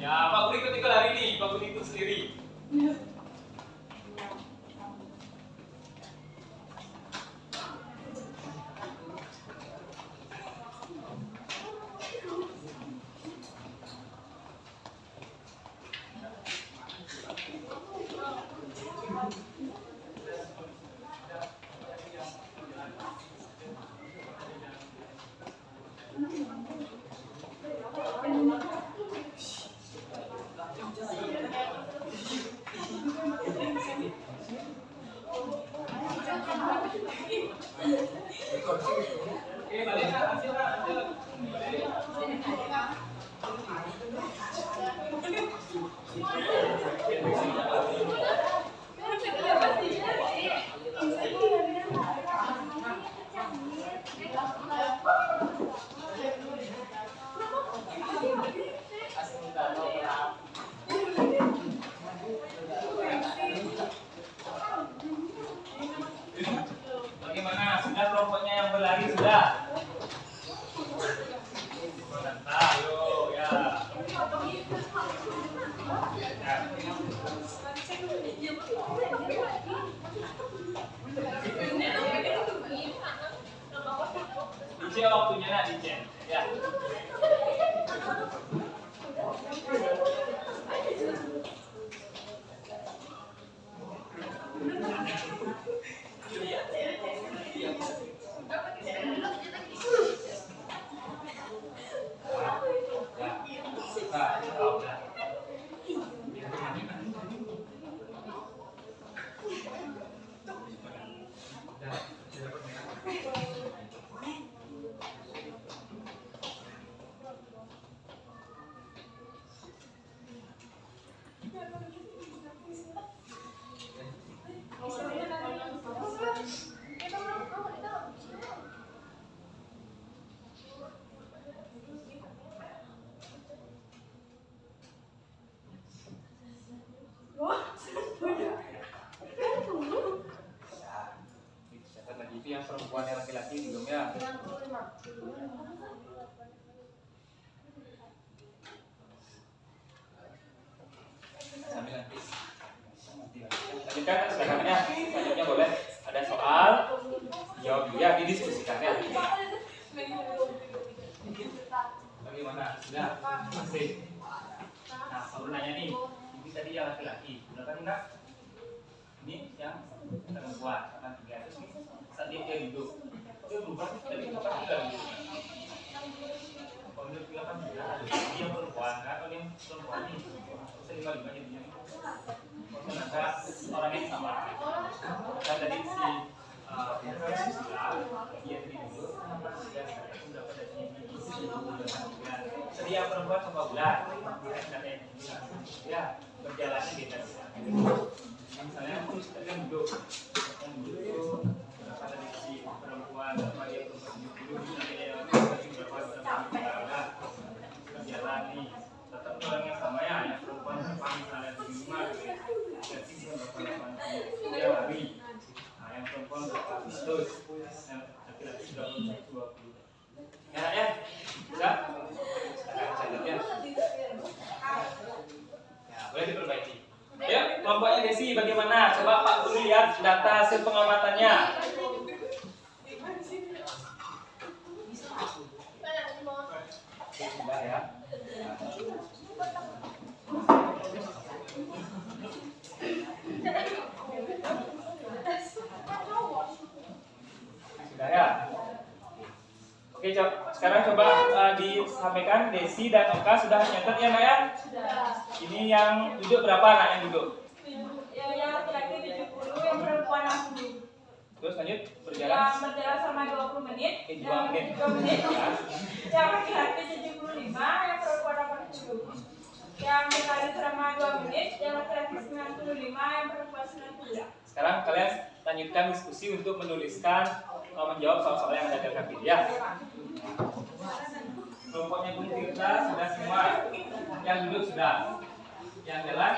Ya, Pak Guru ikut lari nih, Pak Guru ikut sendiri. Oke, balik hasil. Bagaimana? Sudah kelompoknya yang berlari sudah? Ayo ya. Dicek waktunya nak dicek. Ya. Itu yang perempuan yang laki-laki belum ya? Sambil nanti. Lanjutkan silakan ya. Selanjutnya boleh ada soal, jawab ya, didiskusikan ya. Bagaimana? Sudah? Masih? Nah, kalau nanya nih, ini tadi yang laki-laki, benar kan enggak? Ini yang perempuan, akan 300 nih. Saat dia duduk, dia berubah dari tempat juga gitu. Kalau dia bilang kan dia perempuan, kan? Kalau dia perempuan nih, saya 55 jadinya. Ternyata orang yang sama. Dan tadi si dia tadi duduk, sudah pada sini. Tadi yang perempuan sama bulan, ya berjalannya beda. Misalnya tadi yang duduk, berapa tadi si perempuan sama dia perempuan duduk, nanti dia berapa berjalan nih, tetap orang yang sama ya, yang perempuan misalnya di rumah. laki-laki 20. Ya, ya. Sudah? Silakan catat ya. Ya, boleh diperbaiki. Ya, kelompoknya Desi bagaimana? Coba Pak Guru lihat data hasil pengamatannya. Sudah ya. Sudah ya. Oke, sekarang coba disampaikan Desi dan Oka sudah nyatet ya, Nak ya? Ini yang duduk berapa anak yang duduk? Yang laki-laki 70, yang perempuan 60. Terus lanjut berjalan. Yang berjalan selama 20 menit. 2 menit. 2 menit. Ya. Yang laki-laki 75, yang perempuan 80. Yang berlari selama 2 menit, yang laki-laki 95, yang perempuan 90. Sekarang kalian lanjutkan diskusi untuk menuliskan menjawab soal-soal yang ada di dalam video ya. Kelompoknya Bung Tirta sudah semua. Yang duduk sudah. Yang jalan,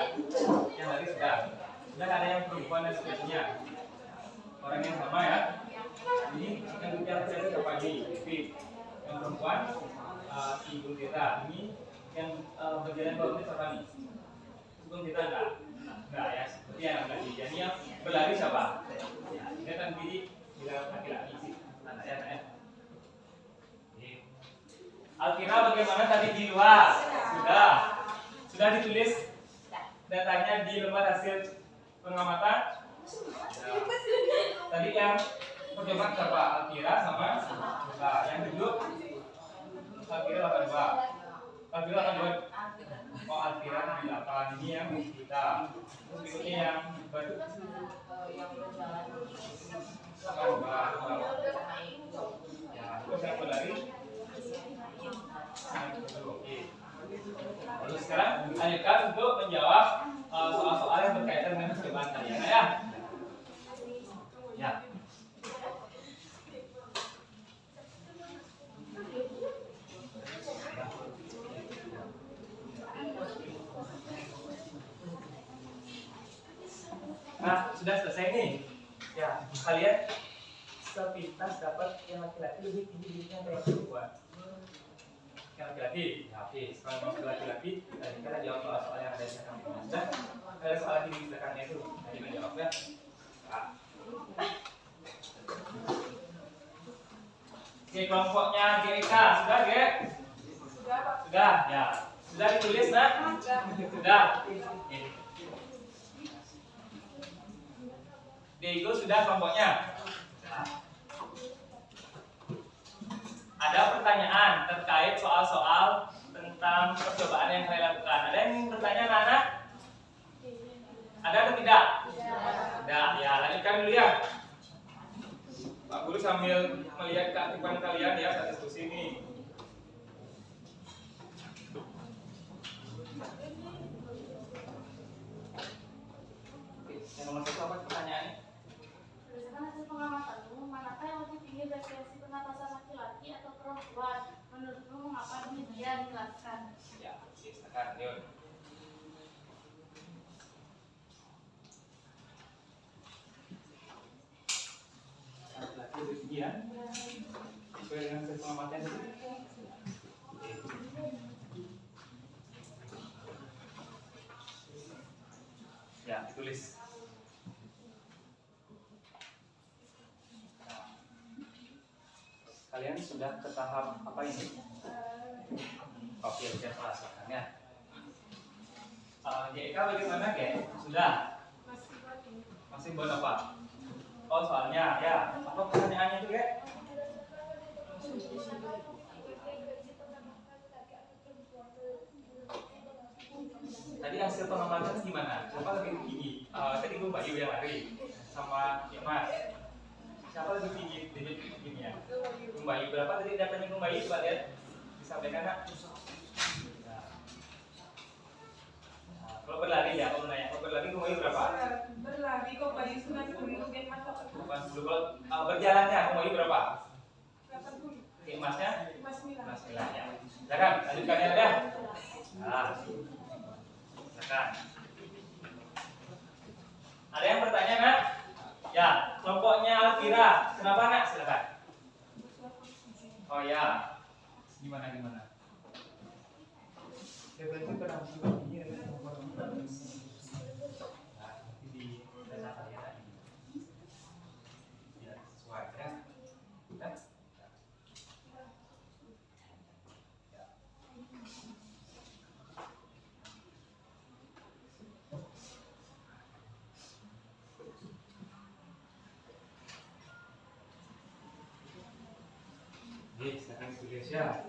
yang lari sudah. Sudah ada yang perempuan dan sebagainya. Orang yang sama ya. Ini yang bicara saya siapa ini? Vivi. Yang perempuan si Bung Tirta. Ini yang berjalan 2 menit siapa nih? Bung Tirta enggak ya. Seperti yang tadi. Jadi yang berlari siapa? Ya, ini kan diri bilang laki-laki sih. Anak-anak. Alkira bagaimana tadi di luar? Sudah. Sudah ditulis datanya di lembar hasil pengamatan. Tadi yang percobaan siapa? Alkira sama Sudah. Yang duduk Alkira 82. Alkira 82. Oh, Alkira 8. Ini yang kita. Terus berikutnya yang ya, terus yang berlari. Oke. Lalu sekarang lanjutkan untuk menjawab soal-soal yang berkaitan dengan percobaan kalian ya. Ya. Nah, sudah selesai nih. Ya, kalian sepintas dapat yang laki-laki lebih tinggi dirinya dari yang perempuan. Yang laki-laki, ya oke. Kalau mau ke laki-laki, tadi kita jawab soal-soal yang ada di belakang. Sudah, ada soal lagi di belakangnya itu. Tadi menjawabnya. Nah. Oke, kelompoknya GK sudah, G? Sudah, ya. Sudah ditulis, Nak? Sudah. Oke. Diego sudah kelompoknya. Nah. Ada pertanyaan terkait soal-soal tentang percobaan yang kalian lakukan. Ada yang ingin bertanya, anak-anak? Ada atau tidak? Ada. Ya, lanjutkan dulu ya. Pak Guru sambil melihat keaktifan kalian ya saat diskusi ini. Yang nomor 1 apa pertanyaannya? Berdasarkan hasil pengamatanmu, manakah yang lebih tinggi frekuensi pernapasan laki-laki atau perempuan? Menurutmu mengapa demikian? Jelaskan. Ya, silakan, yuk. Laki-laki lebih tinggi ya? Sesuai dengan hasil pengamatan itu. Ya, ditulis. Kalian sudah ke tahap apa ini? Oke, sudah merasakan ya. GK bagaimana, G? Sudah? Masih buat apa? Oh, soalnya ya. Apa pertanyaannya itu, G? Tadi hasil pengamatan gimana? Siapa lebih tinggi? Tadi gue Mbak Yu yang lari sama Mas. Siapa lebih tinggi tingginya? Mbak Yu berapa tadi datanya Mbak Yu? Coba lihat, disampaikan nak. Nah, kalau berlari ya, kalau nanya, kalau berlari Mbak Yu berapa? Berlari kok Mbak Yu 90, gen Mas 80. Mas dulu kalau berjalannya Mbak Yu berapa? 80. Oke, Masnya? Mas 9. Mas 9 ya. Silakan, lanjutkan ya. Nah, silakan. Ada yang bertanya, Nak? Ya, kelompoknya Alkira. Kenapa, Nak? Silakan. Oh ya, gimana? Ya berarti pernah ini nomor di data kalian tadi. Ya sesuai ya. Ya. Oke, silakan ditulis ya.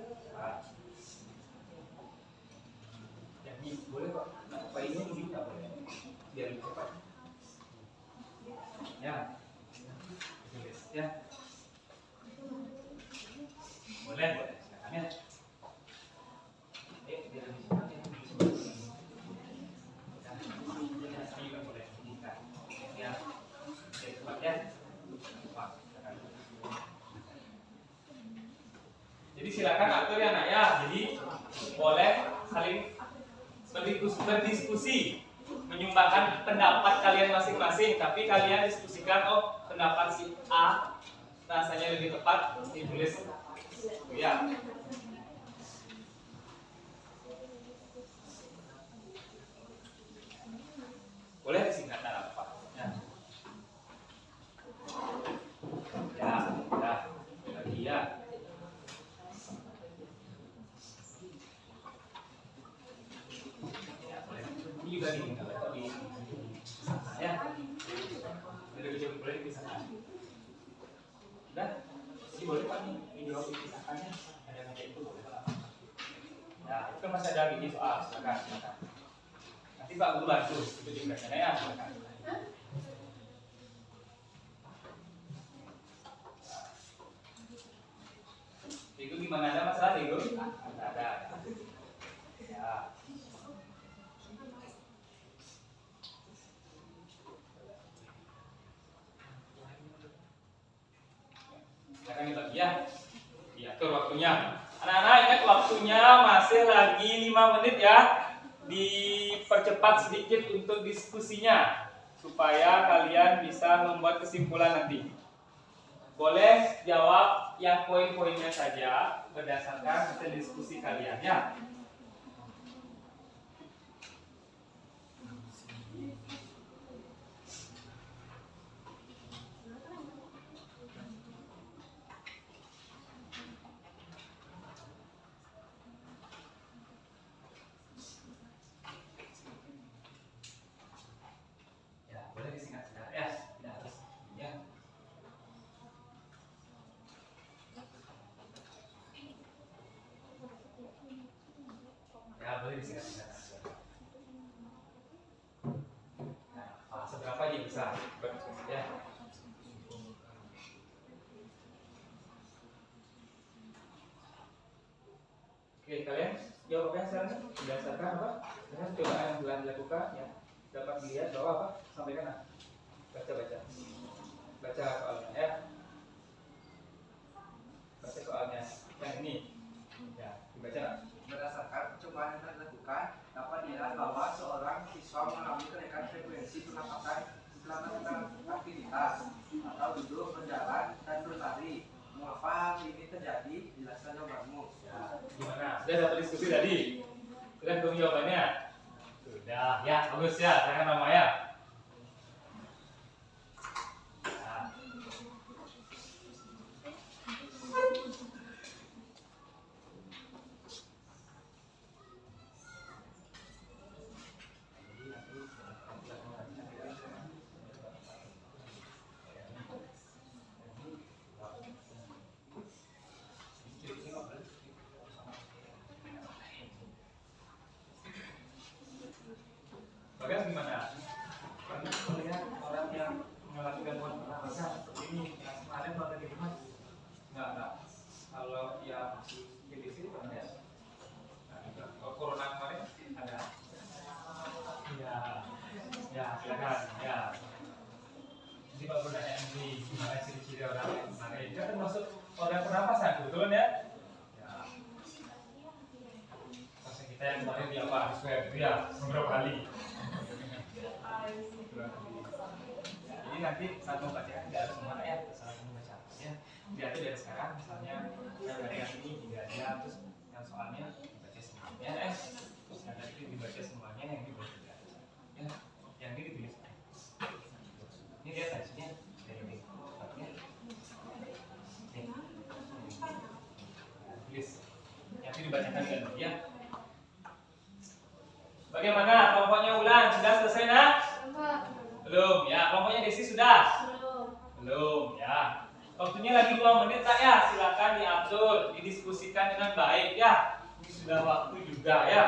Jadi boleh kok. Nah, apa ini mungkin nggak boleh? Biar lebih cepat. Ya, tulis ya. Boleh. Silakan ya. Biar lebih cepat ya. Ya, saya juga boleh. Ya, cepat ya. Jadi silakan atur ya nak ya. Jadi boleh saling berdiskusi, menyumbangkan pendapat kalian masing-masing. Tapi kalian diskusikan, oh pendapat si A rasanya lebih tepat ditulis. Ya. Boleh disingkat apa? Ya. Lagi ya. Ini juga ditinggal atau di ya. Boleh dipisahkan. Udah, ini boleh pak nih video dipisahkannya. Ada kayak itu boleh pak. Ya, itu kan masih ada gini soal, silakan. Nanti pak guru bantu itu juga ya, silakan. Diego gimana, ada masalah Diego? Ada. Ya. Silakan dibagi ya. Diatur waktunya. Anak-anak ingat waktunya masih lagi 5 menit ya. Dipercepat sedikit untuk diskusinya supaya kalian bisa membuat kesimpulan nanti. Boleh jawab yang poin-poinnya saja berdasarkan hasil diskusi kalian ya. Ya, boleh disingkat-singkat ya. Tidak harus ya. Ya, boleh disingkat-singkat. Nah, seberapa aja bisa ya. Oke, kalian jawabnya sekarang berdasarkan apa? Dengan cobaan yang telah dilakukan ya. Dapat dilihat bahwa apa? Sampaikan apa? Baca soalnya ya. Baca soalnya yang ini. Ya, dibaca. Berdasarkan percobaan yang telah dilakukan, dapat dilihat bahwa seorang siswa mengalami kenaikan frekuensi pernapasan setelah melakukan aktivitas atau duduk, berjalan, dan berlari. Mengapa hal ini terjadi? Jelaskan jawabanmu. Ya, gimana? Sudah dapat diskusi tadi? Sudah ketemu jawabannya? Sudah, ya bagus ya. Saya nama ya. Bagas gimana? Pernah melihat orang yang mengalami gangguan pernapasan seperti ini yang kemarin pada di rumah? Enggak. Kalau yang di sini pernah ya? Nah, kalau corona kemarin ada. Ya, silakan. Ya. Jadi Pak Guru nanya ini gimana ciri-ciri orang yang kemarin? Dia termasuk orang pernapasan, betul ya? Ya. Pasien kita yang kemarin dia apa? Swab ya, beberapa kali. Jadi nanti saat membacakan tidak harus semua ya, saat membaca ya. diatur dari sekarang, misalnya dari yang ini tidak ada, terus yang soalnya dibaca semuanya, terus yang tadi dibaca semuanya, yang ini boleh tidak ada, ya, yang ini ditulis. Ini dia tadinya dari ini, tulis, yang ini dibacakan dengan dia. Bagaimana kelompoknya Ulan? Sudah selesai nak? Belum ya. Kelompoknya Desi sudah? Belum ya. Waktunya lagi 2 menit tak ya? Silakan diatur, didiskusikan dengan baik ya. Ini sudah waktu juga ya.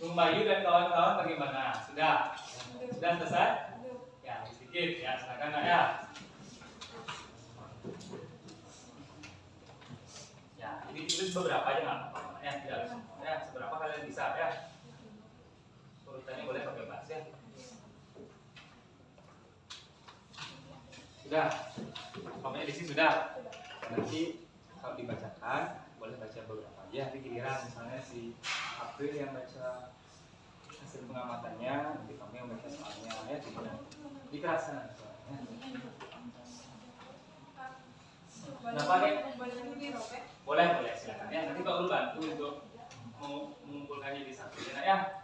Bung Bayu dan kawan-kawan bagaimana? Sudah? Sudah selesai? Ya, sedikit ya, silakan Nak ya. Ya, ini tulis beberapa aja nggak apa-apa ya, tidak harus semua ya, seberapa kalian bisa ya. Urutannya boleh pakai bahasa ya. Sudah? Pokoknya di sini sudah. Nanti kalau dibacakan boleh baca beberapa aja. Nanti giliran misalnya si April yang baca hasil pengamatannya, nanti kamu yang baca soalnya ya, dikeraskan soalnya. Nah, pakai boleh silakan ya. Nanti Pak Guru bantu untuk mengumpulkannya di satu ya.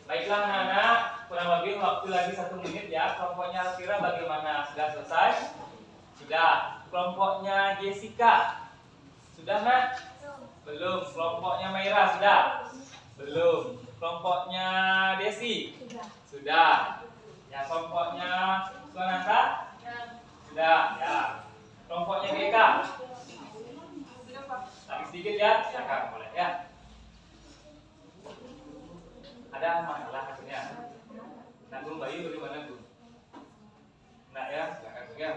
Baiklah anak-anak, kurang lebih waktu lagi 1 menit ya. Kelompoknya Alkira bagaimana? Sudah selesai? Sudah. Kelompoknya Jessica sudah nak? Belum. Kelompoknya Maira sudah? Belum. Kelompoknya Desi sudah. Ya, kelompoknya Suananta sudah. Ya. Kelompoknya Geka lagi sedikit ya. Silakan boleh ya. Ada masalah hasilnya. Tanggung Bayu bagaimana Bu? Nah ya, silakan Bu ya.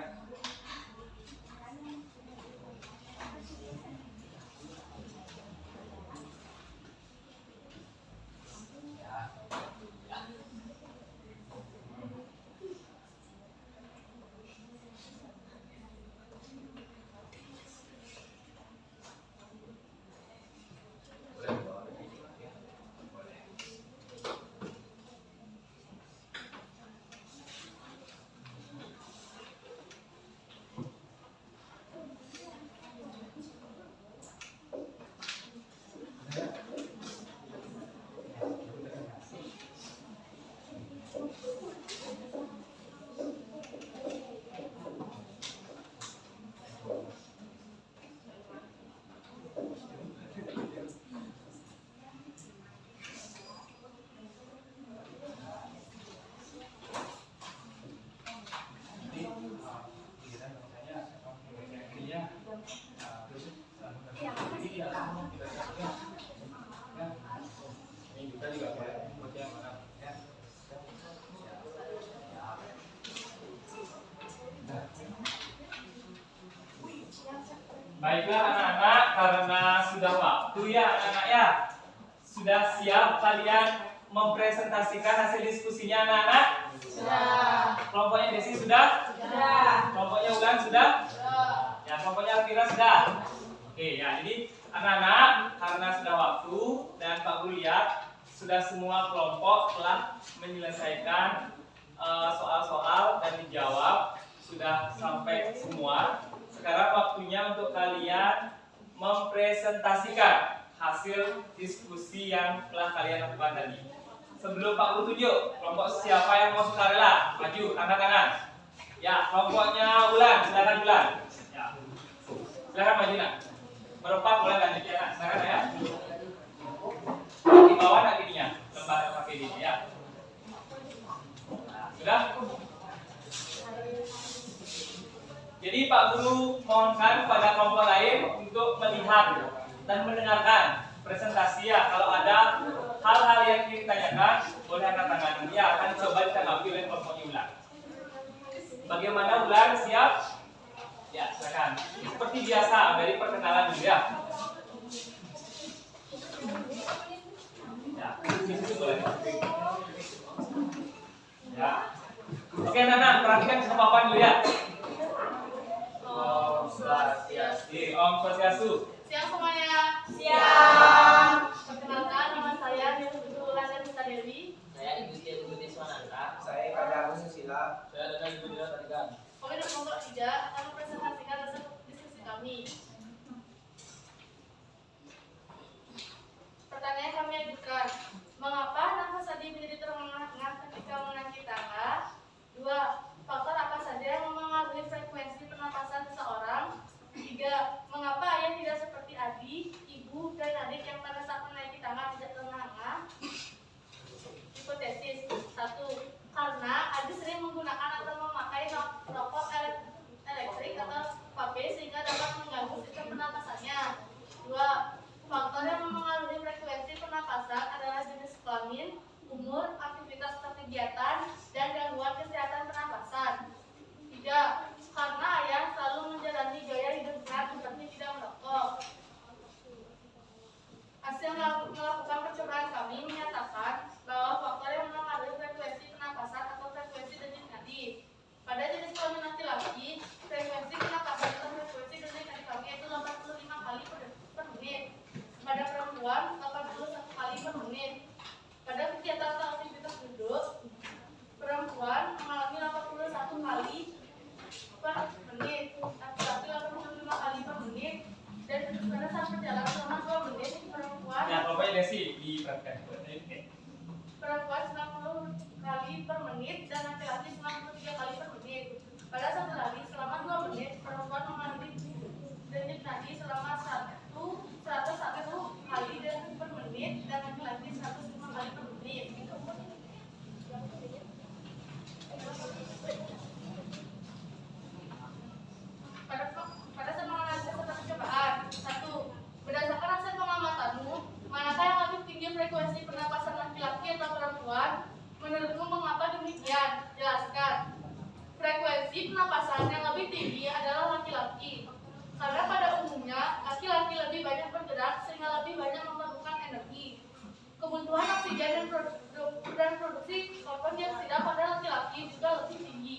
Baiklah anak-anak, karena sudah waktu ya anak-anak ya. Sudah siap kalian mempresentasikan hasil diskusinya anak-anak? Sudah. Kelompoknya Desi sudah? Sudah. Kelompoknya Ulan sudah? Ya, kelompoknya Alvira sudah? Oke ya, jadi anak-anak karena sudah waktu dan Pak Guru lihat sudah semua kelompok telah menyelesaikan soal-soal dan dijawab sudah sampai semua. Sekarang waktunya untuk kalian mempresentasikan hasil diskusi yang telah kalian lakukan tadi. Sebelum Pak Guru tunjuk, kelompok siapa yang mau sukarela? Maju, angkat tangan. Ya, kelompoknya Ulan, silakan Ulan. Ya. Silakan maju nak. Berempat boleh lanjut ya nak. Silakan ya. Di bawah nak ininya, lembar pakai ini ya. Nah, sudah? Jadi Pak Guru mohonkan kepada kelompok lain untuk melihat dan mendengarkan presentasi ya. Kalau ada hal-hal yang ingin ditanyakan, boleh angkat tangan. Ya, akan coba ditanggapi oleh kelompoknya Ulan. Bagaimana Ulan? Siap? Ya, silakan. Seperti biasa, dari perkenalan dulu ya. Ya, di situ boleh. Ya. Oke, Nana, perhatikan kesempatan dulu ya. Om Swastiastu. Om Swastiastu. Siang semuanya. Siap. Perkenalkan, nama saya Nilai Ulan dan Mr. Dewi. Saya Ibu Tia Budi Swananta. Saya Kadang Susila. Saya dengan Ibu Dila Tarigan. Kami dari kelompok 3 akan mempresentasikan hasil diskusi kami. Pertanyaan kami ajukan, mengapa nafas tadi menjadi terengah-engah ketika mengangkat tangga? 2. Faktor apa saja yang mempengaruhi frekuensi pernapasan seseorang? 3. Mengapa ayah tidak seperti adik, ibu, dan adik yang pada saat menaiki tangga tidak terengah-engah? Hipotesis 1. Karena adik sering menggunakan atau memakai rokok elektrik atau vape sehingga dapat mengganggu sistem pernapasannya. 2. Faktor yang mempengaruhi frekuensi pernapasan adalah jenis kelamin, umur, aktivitas atau kegiatan, dan gangguan kesehatan pernapasan. 3. Karena ayah selalu menjalani gaya hidup sehat seperti tidak merokok. Hasil melakukan percobaan kami menyatakan bahwa faktor yang mempengaruhi frekuensi pernapasan atau frekuensi denyut nadi. Pada jenis kelamin laki-laki, frekuensi pernapasan atau frekuensi denyut nadi kami yaitu 85 kali per menit. Pada perempuan, 81 kali per menit. Pada kegiatan atau aktivitas duduk, perempuan mengalami 81 kali per menit, laki-laki 85 kali per menit, dan pada saat perjalanan selama 2 menit, perempuan Ya, kelompoknya Desi diperhatikan. perempuan 90 kali per menit dan laki-laki 93 kali per menit. Pada satu hari selama 2 menit, perempuan mengalami denyut nadi selama 101 kali per menit dan laki-laki 105 kali per menit. Pada saat mengalami percobaan, 1. Berdasarkan hasil pengamatanmu, manakah yang lebih tinggi frekuensi pernapasan laki-laki atau perempuan? Menurutmu mengapa demikian? Jelaskan. Frekuensi pernapasan yang lebih tinggi adalah laki-laki. Karena pada umumnya, laki-laki lebih banyak bergerak sehingga lebih banyak memerlukan energi. Kebutuhan oksigen dan produksi karbon dioksida pada laki-laki juga lebih tinggi.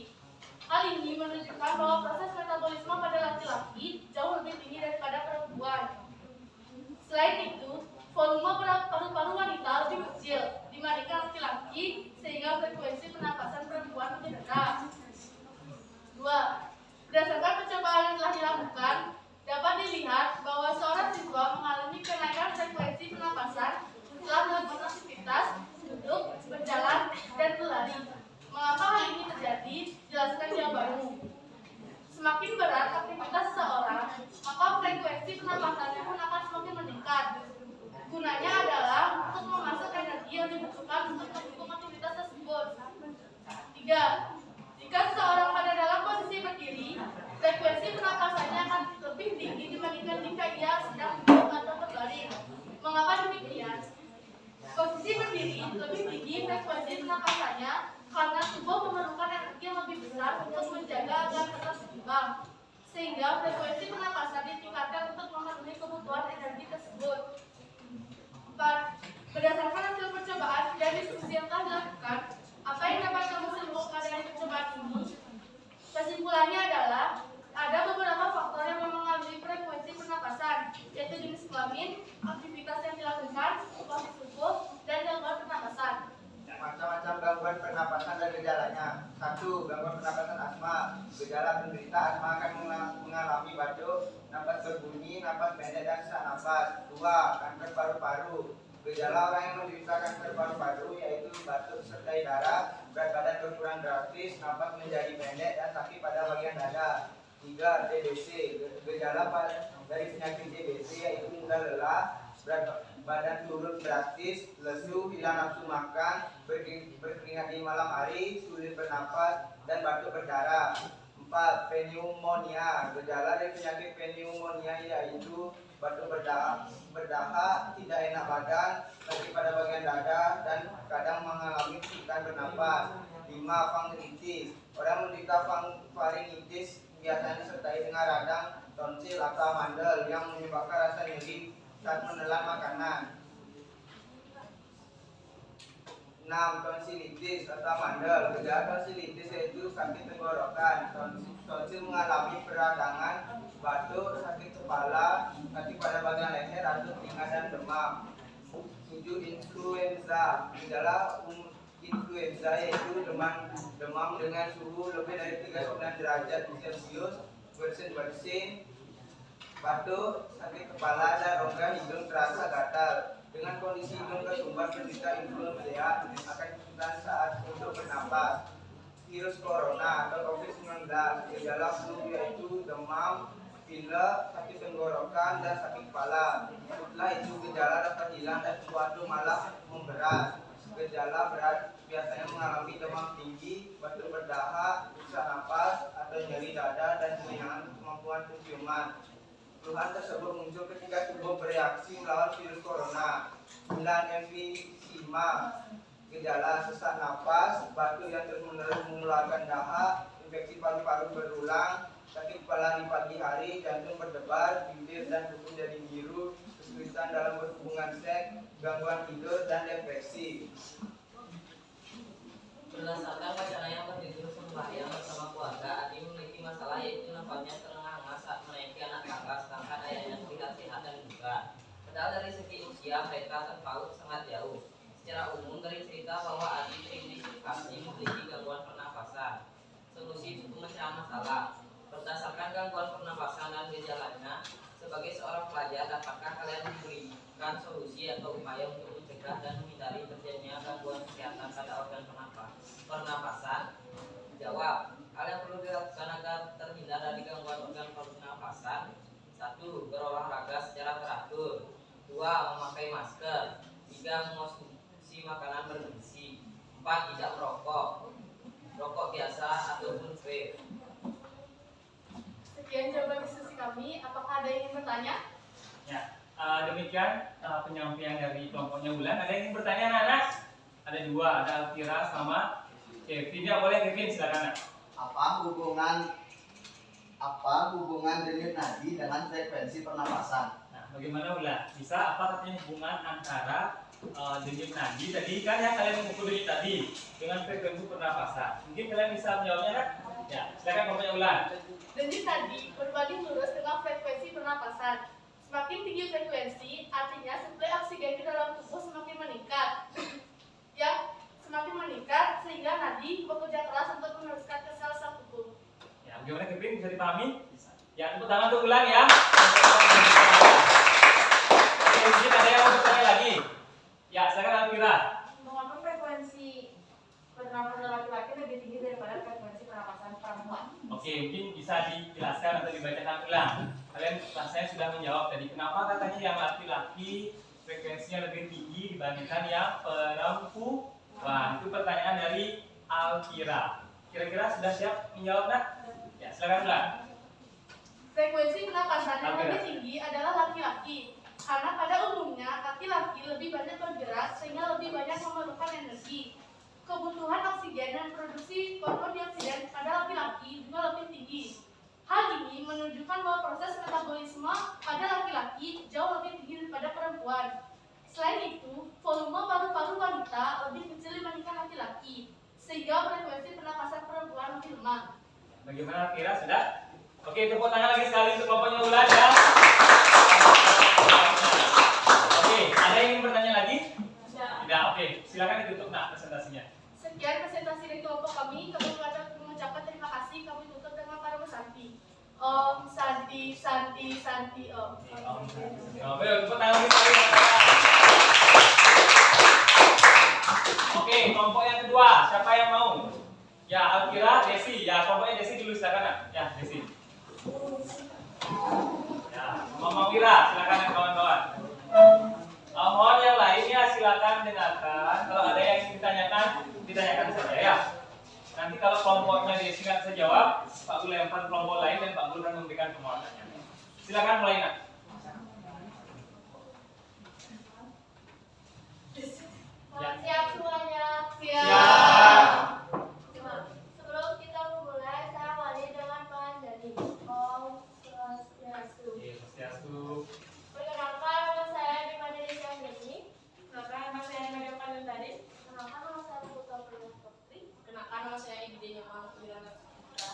Hal ini menunjukkan bahwa proses metabolisme pada laki-laki jauh lebih tinggi daripada perempuan. Selain itu, volume paru-paru wanita lebih kecil dibandingkan laki-laki sehingga frekuensi pernapasan perempuan lebih rendah. 2. Berdasarkan percobaan yang telah dilakukan, dapat dilihat bahwa seorang siswa mengalami kenaikan frekuensi pernapasan setelah melakukan aktivitas duduk, berjalan, dan berlari. Mengapa hal ini terjadi? Jelaskan jawabanmu. Semakin berat aktivitas seseorang, maka frekuensi pernapasannya pun akan semakin meningkat. Gunanya adalah untuk memasak energi yang dibutuhkan untuk mendukung aktivitas tersebut. 3. Jika seseorang pada dalam posisi berdiri, frekuensi pernapasannya akan lebih tinggi dibandingkan jika ia sedang duduk atau berbaring. Mengapa demikian? Posisi berdiri lebih tinggi frekuensi pernapasannya karena tubuh memerlukan energi yang lebih besar untuk menjaga agar tetap seimbang. sehingga frekuensi pernapasan ditingkatkan untuk memenuhi kebutuhan energi tersebut. 4. Berdasarkan hasil percobaan dan diskusi yang telah dilakukan, apa yang dapat kamu simpulkan dari percobaan ini? Kesimpulannya adalah ada beberapa faktor yang mempengaruhi frekuensi pernapasan, yaitu jenis kelamin, aktivitas yang dilakukan, situasi tubuh, dan gangguan pernapasan. Macam-macam gangguan pernapasan dan gejalanya. 1. Gangguan pernapasan asma. Gejala penderita asma akan mengalami batuk, napas berbunyi, napas pendek, dan sesak napas. 2. Kanker paru-paru. Gejala orang yang menderita kanker paru-paru yaitu batuk sertai darah, berat badan berkurang drastis, napas menjadi pendek, dan sakit pada bagian dada. 3. TBC. Gejala dari penyakit TBC yaitu mudah lelah, berat badan turun drastis, lesu, hilang nafsu makan, berkeringat di malam hari, sulit bernapas, dan batuk berdarah. 4. Pneumonia. Gejala dari penyakit pneumonia yaitu batuk berdahak, tidak enak badan, sakit pada bagian dada, dan kadang mengalami kesulitan bernapas. 5. Faringitis. Orang menderita faringitis biasanya disertai dengan radang, tonsil, atau amandel yang menyebabkan rasa nyeri saat menelan makanan. 6. Tonsilitis atau amandel. Gejala tonsilitis yaitu sakit tenggorokan. Tonsil mengalami peradangan, batuk, sakit kepala, sakit pada bagian leher atau telinga, dan demam. 7. Influenza. Gejala influenza yaitu demam dengan suhu lebih dari 39 derajat Celcius, bersin-bersin, batuk, sakit kepala, dan rongga hidung terasa gatal. Dengan kondisi hidung tersumbat, penderita influenza akan kesulitan saat untuk bernapas. Virus corona atau COVID-19. Gejala flu yaitu demam, pilek, sakit tenggorokan, dan sakit kepala. Setelah itu gejala dapat hilang dan suatu malah memberat. Gejala berat biasanya mengalami demam tinggi, batuk berdahak, sesak napas, atau nyeri dada, dan kehilangan kemampuan penciuman. Keluhan tersebut muncul ketika tubuh bereaksi melawan virus corona. 9. Emfisema. Gejala sesak napas, batuk yang terus-menerus mengeluarkan dahak, infeksi paru-paru berulang, sakit kepala di pagi hari, jantung berdebar, bibir dan kuku jadi biru, kesulitan dalam berhubungan seks, gangguan tidur, dan depresi. Berdasarkan wacana yang berjudul sembahyang bersama keluarga, Adi memiliki masalah yaitu nafasnya terengah-engah saat menaiki anak tangga, sedangkan ayahnya terlihat sehat dan bugar. Padahal dari segi usia mereka terpaut sangat jauh. Secara umum dari cerita bahwa Adi terindikasi memiliki gangguan pernapasan. Solusi untuk memecahan masalah. Berdasarkan gangguan pernapasan dan gejalanya, sebagai seorang pelajar, dapatkah kalian memberikan solusi atau upaya untuk mencegah dan menghindari terjadinya gangguan kesehatan pada organ pernapasan? Jawab. Hal yang perlu dilakukan agar terhindar dari gangguan organ pernapasan: 1. Berolahraga secara teratur. 2. Memakai masker. 3. Mengonsumsi makanan bergizi. 4. Tidak merokok, rokok biasa ataupun vape. Sekian jawaban diskusi kami. Apakah ada yang ingin bertanya? Ya, demikian penyampaian dari kelompoknya Bulan. Ada yang ingin bertanya, anak-anak? Ada 2, ada Alfira sama Kevin. Ya, boleh Kevin, silakan. Apa hubungan denyut nadi dengan frekuensi pernapasan? Nah, bagaimana Bulan? Bisa apa katanya hubungan antara denyut nadi tadi kan ya kalian mengukur denyut tadi dengan frekuensi pernapasan? Mungkin kalian bisa menjawabnya kan? Ya, silakan kelompoknya Bulan. Denyut nadi berbanding lurus dengan frekuensi pernapasan. Semakin tinggi frekuensi, artinya suplai oksigen di dalam tubuh semakin meningkat. Semakin meningkat sehingga nadi bekerja keras untuk meneruskan ke sel-sel tubuh. Ya, bagaimana Kevin, bisa dipahami? Ya, tepuk tangan untuk Bulan ya. Oke, mungkin ada yang mau bertanya lagi? Ya, silakan Alfira. Mengapa frekuensi pernapasan laki-laki lebih tinggi daripada frekuensi pernapasan perempuan? Oke, mungkin bisa dijelaskan atau dibacakan ulang. Kalian rasanya sudah menjawab tadi. Kenapa katanya yang laki-laki frekuensinya lebih tinggi dibandingkan yang perempuan? Itu pertanyaan dari Alfira. Kira-kira sudah siap menjawab, nak? Ya, silakan ulang. Frekuensi pernapasan yang lebih tinggi adalah laki-laki. Karena pada umumnya laki-laki lebih banyak bergerak sehingga lebih banyak memerlukan energi. Kebutuhan oksigen dan produksi karbon dioksida pada laki-laki juga lebih tinggi. Hal ini menunjukkan menunjukkan bahwa proses metabolisme pada laki-laki jauh lebih tinggi daripada perempuan. Selain itu, volume paru-paru wanita lebih kecil dibandingkan laki-laki, sehingga frekuensi pernapasan perempuan lebih lemah. Bagaimana kira sudah? Oke, tepuk tangan lagi sekali untuk kelompoknya Ulan ya. Oke, ada yang ingin bertanya lagi? Tidak, oke. Silakan ditutup nak presentasinya. Sekian presentasi dari kelompok kami. Kami mengucapkan terima kasih. Kami tutup dengan para Santi. Om Santi, Santi, Santi, Om. Oke, tepuk tangan lagi sekali. Oke, kelompok yang kedua, siapa yang mau? Ya, Alkira, Desi. Ya, kelompoknya Desi dulu silakan nak. Ya, Desi. Ya, Mama Wira, silakan ya kawan-kawan. Mohon yang lainnya silakan dengarkan. Kalau ada yang ingin ditanyakan saja ya. Nanti kalau kelompoknya Desi nggak bisa jawab, Pak Guru lempar kelompok lain dan Pak Guru akan memberikan penguatannya. Silakan mulai nak. Siap semuanya. Siap. Sebelum kita memulai, saya awali dengan menjadi Om Swastiastu. Swastiastu. Perkenalkan, nama saya Dimana Desi Anggini. Kenalkan nama saya Nadia Kalendari. Kenalkan, nama saya Putra Pernah Putri. Kenalkan nama saya Ibdi Nyamal Wirana Putra.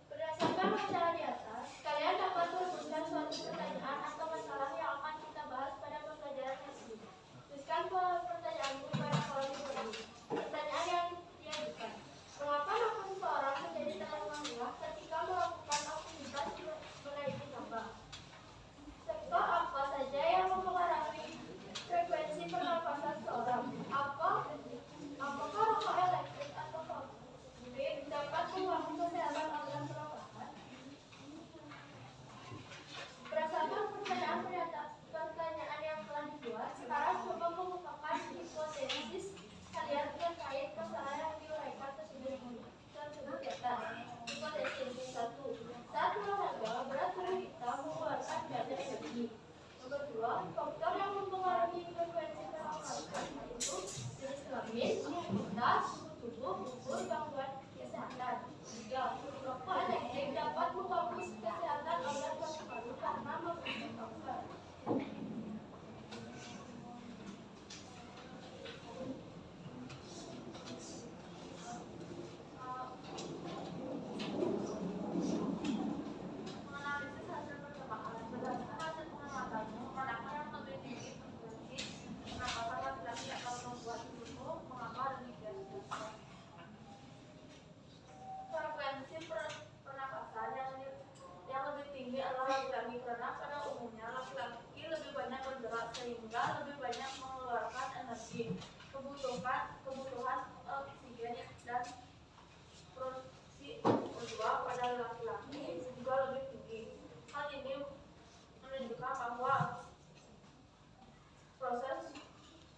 Berdasarkan wawancara di atas, kalian dapat merumuskan suatu pertanyaan atau masalah yang akan kita bahas pada pembelajaran tersebut. Tuliskan pertanyaanmu pada kolom ini. Pertanyaan yang diajukan: mengapa nafas seseorang menjadi terlalu rendah ketika melakukan aktivitas menaiki tambang? Sektor apa saja yang mempengaruhi frekuensi pernapasan seseorang? Apakah rokok elektrik atau vape dapat mengganggu kesehatan organ pernapasan? Berdasarkan pertanyaan yang telah dibuat, sekarang coba mengumpulkan hipotesis kalian terkait masalah yang diuraikan tersebut di atas. Hipotesis 1. Saat olahraga, berat tubuh kita mengeluarkan banyak energi. Nomor 2. Faktor yang mempengaruhi frekuensi pernapasan yaitu jenis kelamin, aktivitas, suhu tubuh, umur, gangguan kesehatan. 3. Rokok elektrik dapat mengganggu kesehatan organ paru-paru karena mengandung kanker. Menganalisis hasil percobaan berdasarkan hasil pengamatannya, manakah yang lebih tinggi frekuensi pernapasan laki-laki atau perempuan itu, mengapa demikian? Frekuensi pernapasan yang lebih tinggi adalah laki-laki karena pada umumnya laki-laki lebih banyak bergerak sehingga lebih banyak mengeluarkan energi. Kebutuhan oksigen dan produksi O2 pada laki-laki juga lebih tinggi. Hal ini menunjukkan bahwa proses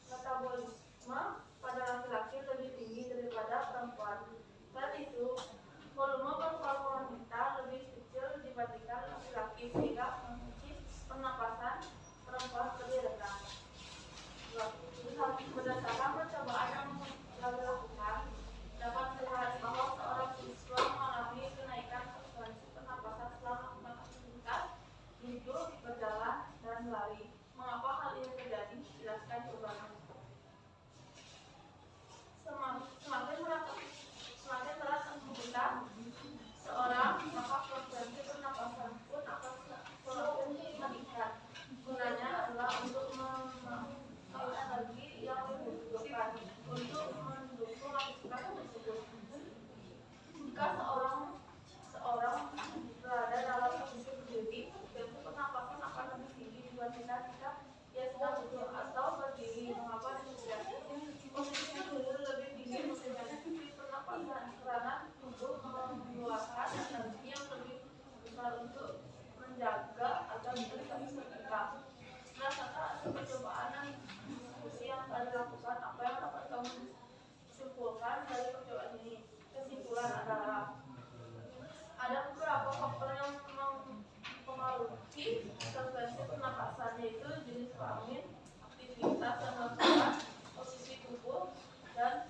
metabolisme pada laki-laki lebih tinggi daripada perempuan. Selain itu, volume paru-paru wanita lebih kecil dibandingkan laki-laki sehingga frekuensi pernapasan perempuan lebih rendah. Berdasarkan percobaan yang telah dilakukan, dapat terlihat bahwa seorang siswa mengalami kenaikan frekuensi pernapasan setelah melakukan aktivitas duduk, berjalan, dan lari. Mengapa hal ini terjadi? Jelaskan coba. Semakin berat aktivitas seorang, maka frekuensi pernapasan pun akan semakin meningkat. Gunanya adalah untuk energi yang dibutuhkan untuk mendukung aktivitas tersebut. Jika seorang berada dalam posisi berdiri, frekuensi pernapasan akan lebih tinggi dibandingkan jika dia sedang duduk atau berdiri. Mengapa demikian? Posisi berdiri lebih tinggi menjadi pernapasan karena tubuh mengeluarkan energi yang lebih besar untuk menjaga agar tidak tersekat. Berdasarkan hasil percobaan dan diskusi yang telah dilakukan, apa yang dapat kamu simpulkan dari percobaan ini? Kesimpulan adalah ada beberapa faktor yang mempengaruhi frekuensi pernapasan, yaitu jenis kelamin, aktivitas yang dilakukan, posisi tubuh, dan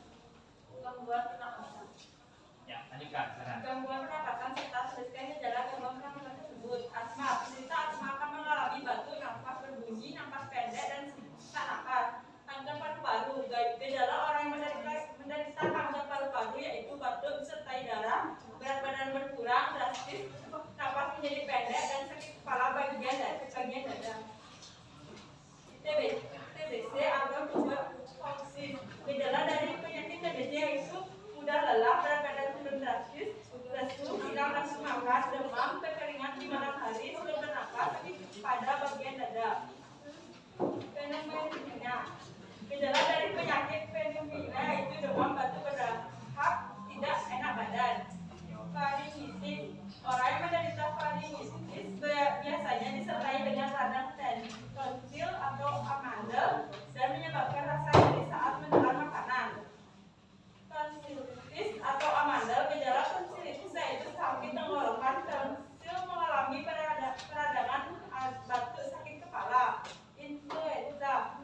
gangguan pernapasan. Ya, lanjutkan. Silakan. Gangguan pernapasan serta tuliskan gejala gangguan pernapasan demam, kekeringan di malam hari, sulit bernafas, sakit pada bagian dada. Pneumonia. Gejala dari penyakit pneumonia itu demam, batuk berdahak, tidak enak badan. Faringitis. Orang yang menderita faringitis biasanya disertai dengan radang tonsil atau amandel dan menyebabkan rasa nyeri saat menelan makanan. Tonsilitis atau amandel, gejala tonsilitis yaitu sakit tenggorokan, tonsil mengalami peradangan, batuk, sakit kepala. Influenza.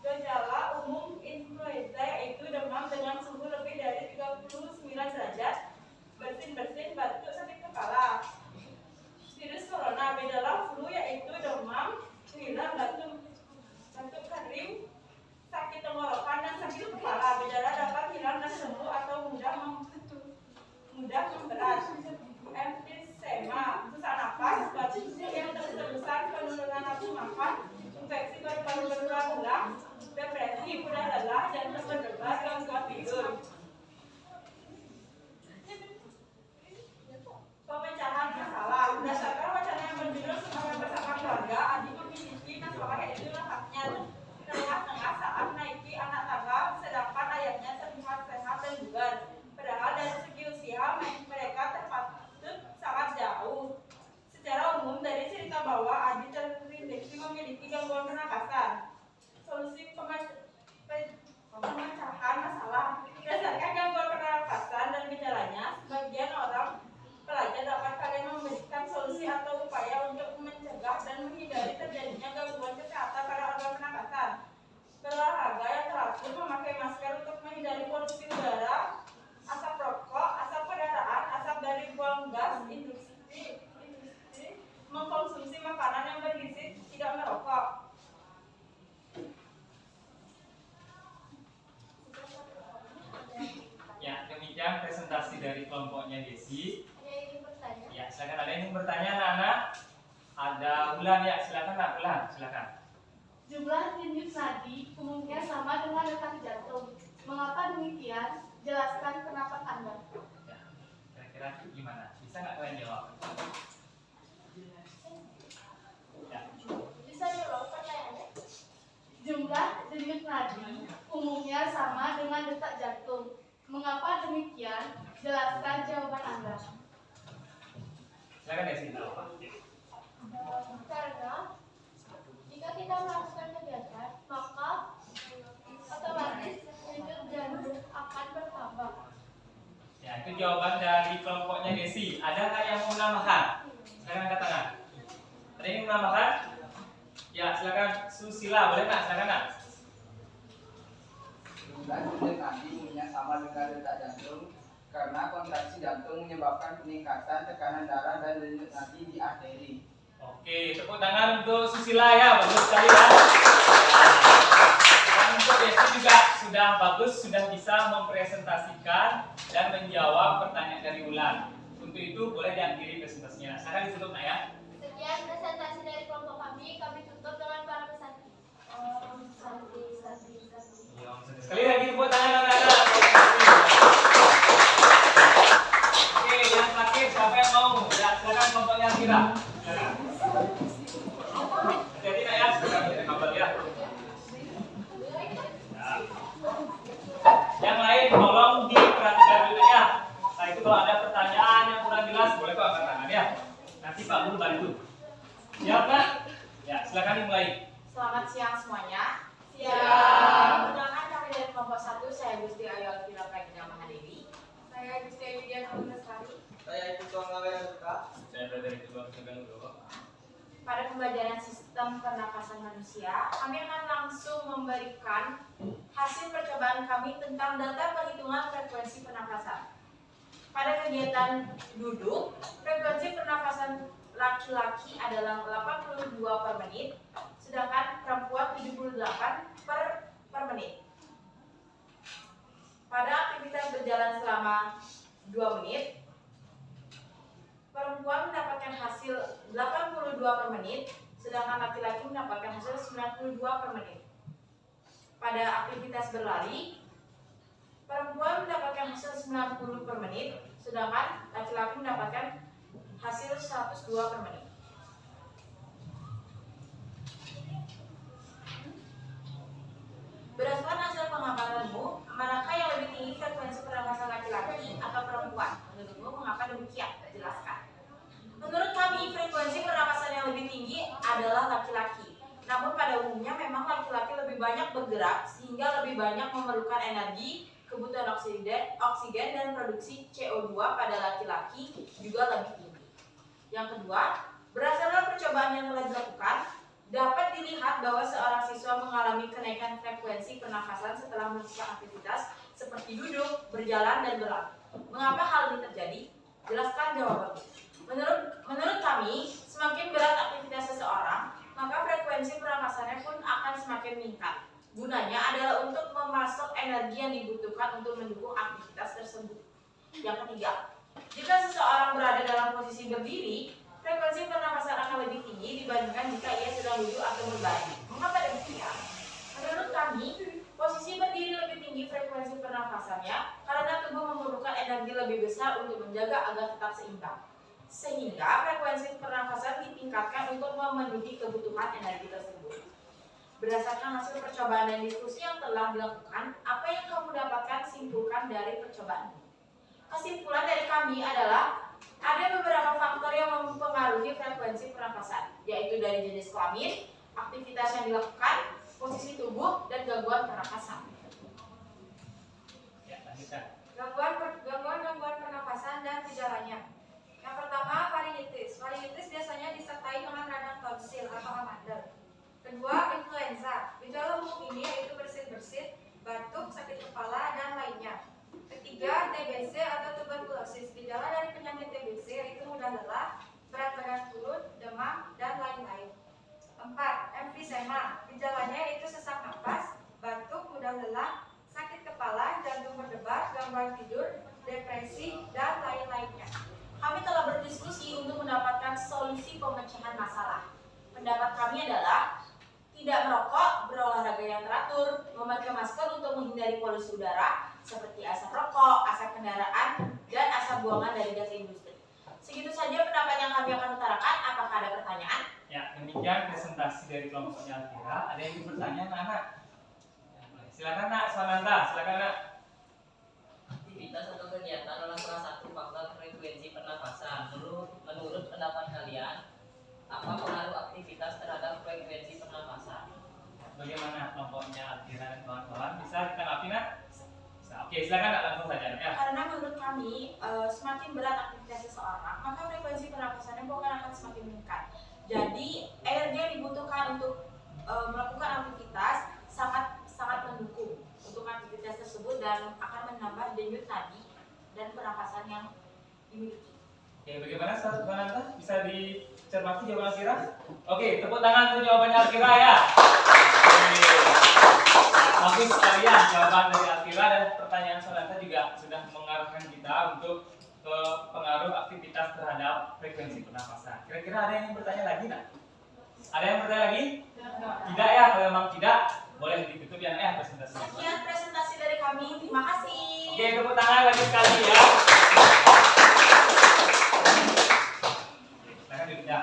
Gejala umum influenza yaitu demam dengan suhu lebih dari 39 derajat, bersin-bersin, batuk, sakit kepala. Virus corona. Gejala flu yaitu demam, pilek, batuk kering, sakit tenggorokan dan sakit kepala. Gejala dapat hilang dan sembuh atau mudah memberat. Emfisema, susah napas, batuk yang terus-terusan, penurunan nafsu makan, infeksi paru-paru berulang-ulang, depresi, mudah lelah, jantung berdebar, gangguan tidur. Pemecahan masalah. Berdasarkan wacana yang berjudul Semangat Bersama Keluarga, Adi memiliki masalah yaitu lengkapnya tengah-tengah saat naiki anak tangga, sedangkan ayahnya terlihat sehat dan bugar. Padahal dari segi usia mereka terpatut sangat jauh. Secara umum dari cerita bahwa Adi terindikasi memiliki gangguan pernapasan. Solusi pemecahan masalah. Berdasarkan gangguan pernapasan dan gejalanya, sebagian orang pelajar dapat kalian memberikan solusi atau upaya untuk mencegah dan menghindari terjadinya gangguan kesehatan pada organ pernapasan. Berolahraga yang teratur, memakai masker untuk menghindari polusi udara, asap rokok, asap kendaraan, asap dari buang gas industri, mengkonsumsi makanan yang bergizi, tidak merokok. Ya, demikian presentasi dari kelompoknya Desi. Ya, silakan, ada yang ingin bertanya, anak-anak? Ada Ulan, ya, silakan, Nak. Ulan, silakan. Jumlah denyut nadi umumnya sama dengan detak jantung. Mengapa demikian? Jelaskan pendapat Anda. Ya, kira-kira gimana? Bisa nggak kalian jawab? Ya. Bisa diulang pertanyaannya? Jumlah denyut nadi umumnya sama dengan detak jantung. Mengapa demikian? Jelaskan jawaban Anda. Silakan Desi. Karena jika kita melakukan kegiatan, maka otomatis denyut jantung akan bertambah. Ya, itu jawaban dari kelompoknya Desi. Ada nggak yang mau menambahkan? Silakan angkat tangan. Ada yang mau menambahkan? Ya, silakan Susila, boleh nggak? Silakan Nak. Jumlah denyut nadi umumnya sama dengan detak jantung karena kontraksi jantung menyebabkan peningkatan tekanan darah dan denyut nadi di arteri. Oke, tepuk tangan untuk Susila ya, bagus sekali kan? Dan untuk Desi juga sudah bagus, sudah bisa mempresentasikan dan menjawab pertanyaan dari Ulan. Untuk itu boleh diakhiri presentasinya. Silakan ditutup Nak ya. Sekian presentasi dari kelompok kami tutup dengan para peserta. Sekali lagi tepuk tangan anak-anak. Oke, yang terakhir siapa yang mau? Ya, silakan kelompoknya Kira. Jadi Nak ya, silakan kita kabel ya. Yang lain tolong diperhatikan dulu ya. Nah itu kalau ada pertanyaan yang kurang jelas boleh kok angkat tangan ya. Nanti Pak Guru bantu. Siap Kak? Ya, silakan dimulai. Selamat siang semuanya. Siang. Perkenalkan kami dari kelompok 1, saya Gusti Ayu Alvira Pragina Mahadewi. Saya Gusti Widian Lestari. Saya Ibu Tuanggawe Suka. Saya dari kedua pegang dulu. Pada pembelajaran sistem pernapasan manusia, kami akan langsung memberikan hasil percobaan kami tentang data perhitungan frekuensi pernapasan. Pada kegiatan duduk, frekuensi pernapasan laki-laki adalah 82 per menit, sedangkan perempuan 78 per menit. Pada aktivitas berjalan selama 2 menit, perempuan mendapatkan hasil 82 per menit, sedangkan laki-laki mendapatkan hasil 92 per menit. Pada aktivitas berlari, perempuan mendapatkan hasil 90 per menit, sedangkan laki-laki mendapatkan hasil 102 per menit. Berdasarkan hasil pengamatanmu, manakah yang lebih tinggi frekuensi pernapasan laki-laki atau perempuan? Menurutmu mengapa demikian? Jelaskan. Menurut kami, frekuensi pernapasan yang lebih tinggi adalah laki-laki. Namun pada umumnya memang laki-laki lebih banyak bergerak sehingga lebih banyak memerlukan energi, kebutuhan oksigen dan produksi CO2 pada laki-laki juga lebih tinggi. Yang kedua, berdasarkan percobaan yang telah dilakukan, dapat dilihat bahwa seorang siswa mengalami kenaikan frekuensi pernafasan setelah melakukan aktivitas seperti duduk, berjalan, dan berlari. Mengapa hal ini terjadi? Jelaskan jawabannya. Menurut kami, semakin berat aktivitas seseorang, maka frekuensi pernafasannya pun akan semakin meningkat. Gunanya adalah untuk memasok energi yang dibutuhkan untuk mendukung aktivitas tersebut. Yang ketiga, jika seseorang berada dalam posisi berdiri, frekuensi pernapasan akan lebih tinggi dibandingkan jika ia sedang duduk atau berbaring. Mengapa demikian? Menurut kami, posisi berdiri lebih tinggi frekuensi pernapasannya karena tubuh memerlukan energi lebih besar untuk menjaga agar tetap seimbang. Sehingga frekuensi pernapasan ditingkatkan untuk memenuhi kebutuhan energi tersebut. Berdasarkan hasil percobaan dan diskusi yang telah dilakukan, apa yang kamu dapatkan simpulkan dari percobaan ini? Kesimpulan dari kami adalah ada beberapa faktor yang mempengaruhi frekuensi pernapasan, yaitu dari jenis kelamin, aktivitas yang dilakukan, posisi tubuh, dan gangguan pernapasan. Ya, lanjutkan. Gangguan pernapasan dan gejalanya. Yang pertama, faringitis. Faringitis biasanya disertai dengan radang tonsil atau amandel. Kedua, influenza. Gejala umum ini yaitu bersin-bersin, batuk, sakit kepala, dan lainnya. Ketiga, TBC atau tuberkulosis. Gejala dari penyakit TBC yaitu mudah lelah, berat badan turun, demam, dan lain-lain. 4. Emfisema. Gejalanya yaitu sesak napas, batuk, mudah lelah, sakit kepala, jantung berdebar, gangguan tidur, depresi, dan lain-lainnya. Kami telah berdiskusi untuk mendapatkan solusi pemecahan masalah. Pendapat kami adalah tidak merokok, berolahraga yang teratur, memakai masker untuk menghindari polusi udara seperti asap rokok, asap kendaraan, dan asap buangan dari gas industri. Segitu saja pendapat yang kami akan utarakan. Apakah ada pertanyaan? Ya, demikian presentasi dari kelompoknya Alkira. Ada yang ingin bertanya, anak-anak? Silakan nak, Swananda, silakan nak. Aktivitas atau kegiatan adalah salah satu faktor frekuensi pernafasan. Menurut pendapat kalian, apa pengaruh aktivitas terhadap frekuensi pernafasan? Bagaimana kelompoknya Alkira dan kawan-kawan? Bisa ditanggapi nak? Bisa. Oke, silakan nak, langsung saja ya. Karena menurut kami, semakin berat aktivitas seseorang, maka frekuensi pernapasannya bukan akan semakin meningkat. Jadi, energi yang dibutuhkan untuk melakukan aktivitas sangat mendukung untuk aktivitas tersebut dan akan menambah denyut nadi dan pernapasan yang dimiliki. Oke, bagaimana Swananda? Bisa dicermati jawaban Alkira? Oke, tepuk tangan untuk jawabannya Alkira ya. Oke. Bagus sekali ya jawaban dari Alkira, dan pertanyaan Swananda juga sudah mengarahkan kita untuk ke pengaruh aktivitas terhadap frekuensi pernapasan. Kira-kira ada yang ingin bertanya lagi nak? Ada yang bertanya lagi? Tidak ya, kalau memang tidak, boleh ditutup ya nak ya presentasinya. Sekian presentasi dari kami, terima kasih. Oke, tepuk tangan lagi sekali ya. Silakan duduk ya.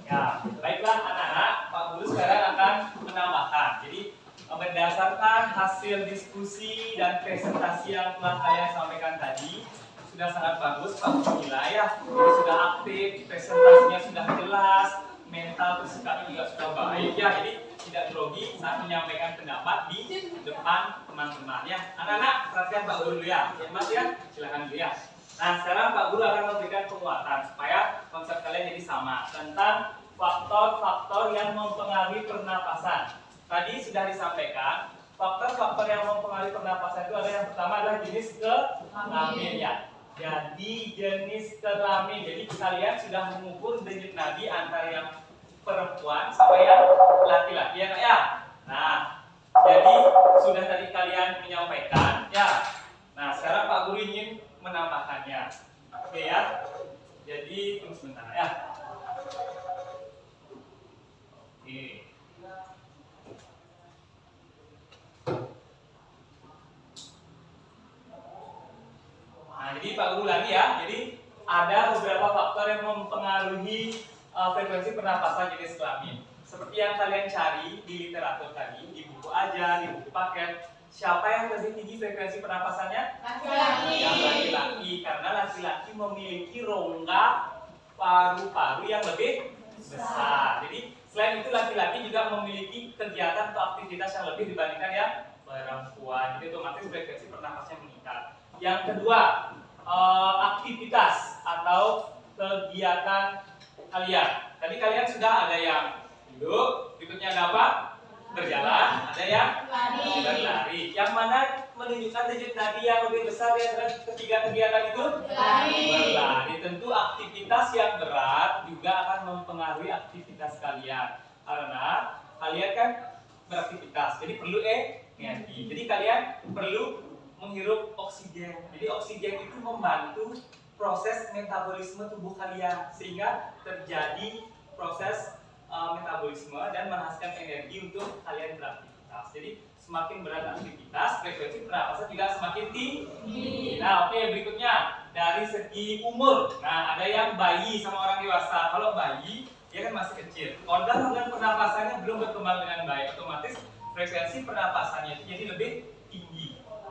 Ya, baiklah anak-anak, Pak Guru sekarang akan menambahkan. Jadi berdasarkan hasil diskusi dan presentasi yang telah saya sampaikan tadi, sudah sangat bagus Pak Guru nilai ya. Jadi sudah aktif, presentasinya sudah jelas, mental kesukaan juga sudah baik ya. Jadi tidak grogi saat menyampaikan pendapat di depan teman-teman ya. Anak-anak perhatikan Pak Guru dulu ya. Ya Mas ya, silakan dulu ya. Nah, sekarang Pak Guru akan memberikan penguatan supaya konsep kalian jadi sama tentang faktor-faktor yang mempengaruhi pernapasan. Tadi sudah disampaikan, faktor-faktor yang mempengaruhi pernapasan itu ada yang pertama adalah jenis kelamin ya. Jadi jenis kelamin. Jadi kalian sudah mengukur denyut nadi antara yang perempuan sampai yang laki-laki ya, Kak ya. Nah, jadi sudah tadi kalian menyampaikan ya. Nah, sekarang Pak Guru ingin menambahkannya. Oke ya. Jadi tunggu sebentar ya. Oke. Jadi Pak Guru lagi ya. Jadi ada beberapa faktor yang mempengaruhi frekuensi pernapasan jenis kelamin. Seperti yang kalian cari di literatur tadi, di buku aja, di buku paket. Siapa yang lebih tinggi frekuensi pernapasannya? Laki-laki. Yang laki-laki, karena laki-laki memiliki rongga paru-paru yang lebih besar. Jadi selain itu laki-laki juga memiliki kegiatan atau aktivitas yang lebih dibandingkan yang perempuan. Jadi otomatis frekuensi pernapasnya meningkat. Yang kedua, aktivitas atau kegiatan kalian. Tadi kalian sudah ada yang duduk, berikutnya ada apa? Berjalan, ada yang berlari. Yang mana menunjukkan denyut nadi yang lebih besar di antara ketiga kegiatan itu? Berlari. Tentu aktivitas yang berat juga akan mempengaruhi aktivitas kalian, karena kalian kan beraktivitas, jadi perlu energi. Jadi kalian perlu menghirup oksigen. Jadi oksigen itu membantu proses metabolisme tubuh kalian, sehingga terjadi proses metabolisme dan menghasilkan energi untuk kalian beraktivitas. Jadi semakin berat aktivitas, frekuensi pernapasan juga semakin tinggi. Nah, oke, berikutnya dari segi umur. Nah, ada yang bayi sama orang dewasa. Kalau bayi, dia kan masih kecil. Organ-organ pernapasannya belum berkembang dengan baik. Otomatis frekuensi pernapasannya itu jadi lebih tinggi.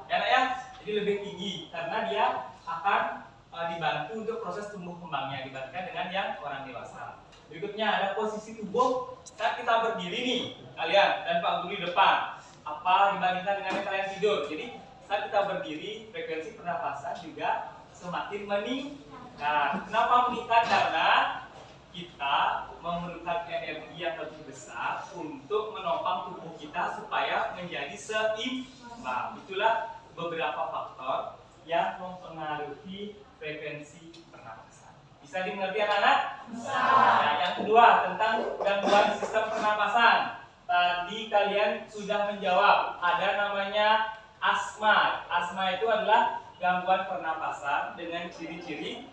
Ya, nak ya? Jadi lebih tinggi karena dia akan dibantu untuk proses tumbuh kembangnya dibandingkan dengan yang orang dewasa. Berikutnya ada posisi tubuh saat kita berdiri nih, kalian dan Pak Guru di depan. Apa dibandingkan dengan yang kalian tidur? Jadi saat kita berdiri, frekuensi pernapasan juga semakin meningkat. Kenapa meningkat? Karena kita memerlukan energi yang lebih besar untuk menopang tubuh kita supaya menjadi seimbang. Itulah beberapa faktor yang mempengaruhi frekuensi pernapasan. Bisa dimengerti anak-anak? Bisa. Nah, yang kedua tentang gangguan sistem pernapasan. Tadi kalian sudah menjawab, ada namanya asma. Asma itu adalah gangguan pernapasan dengan ciri-ciri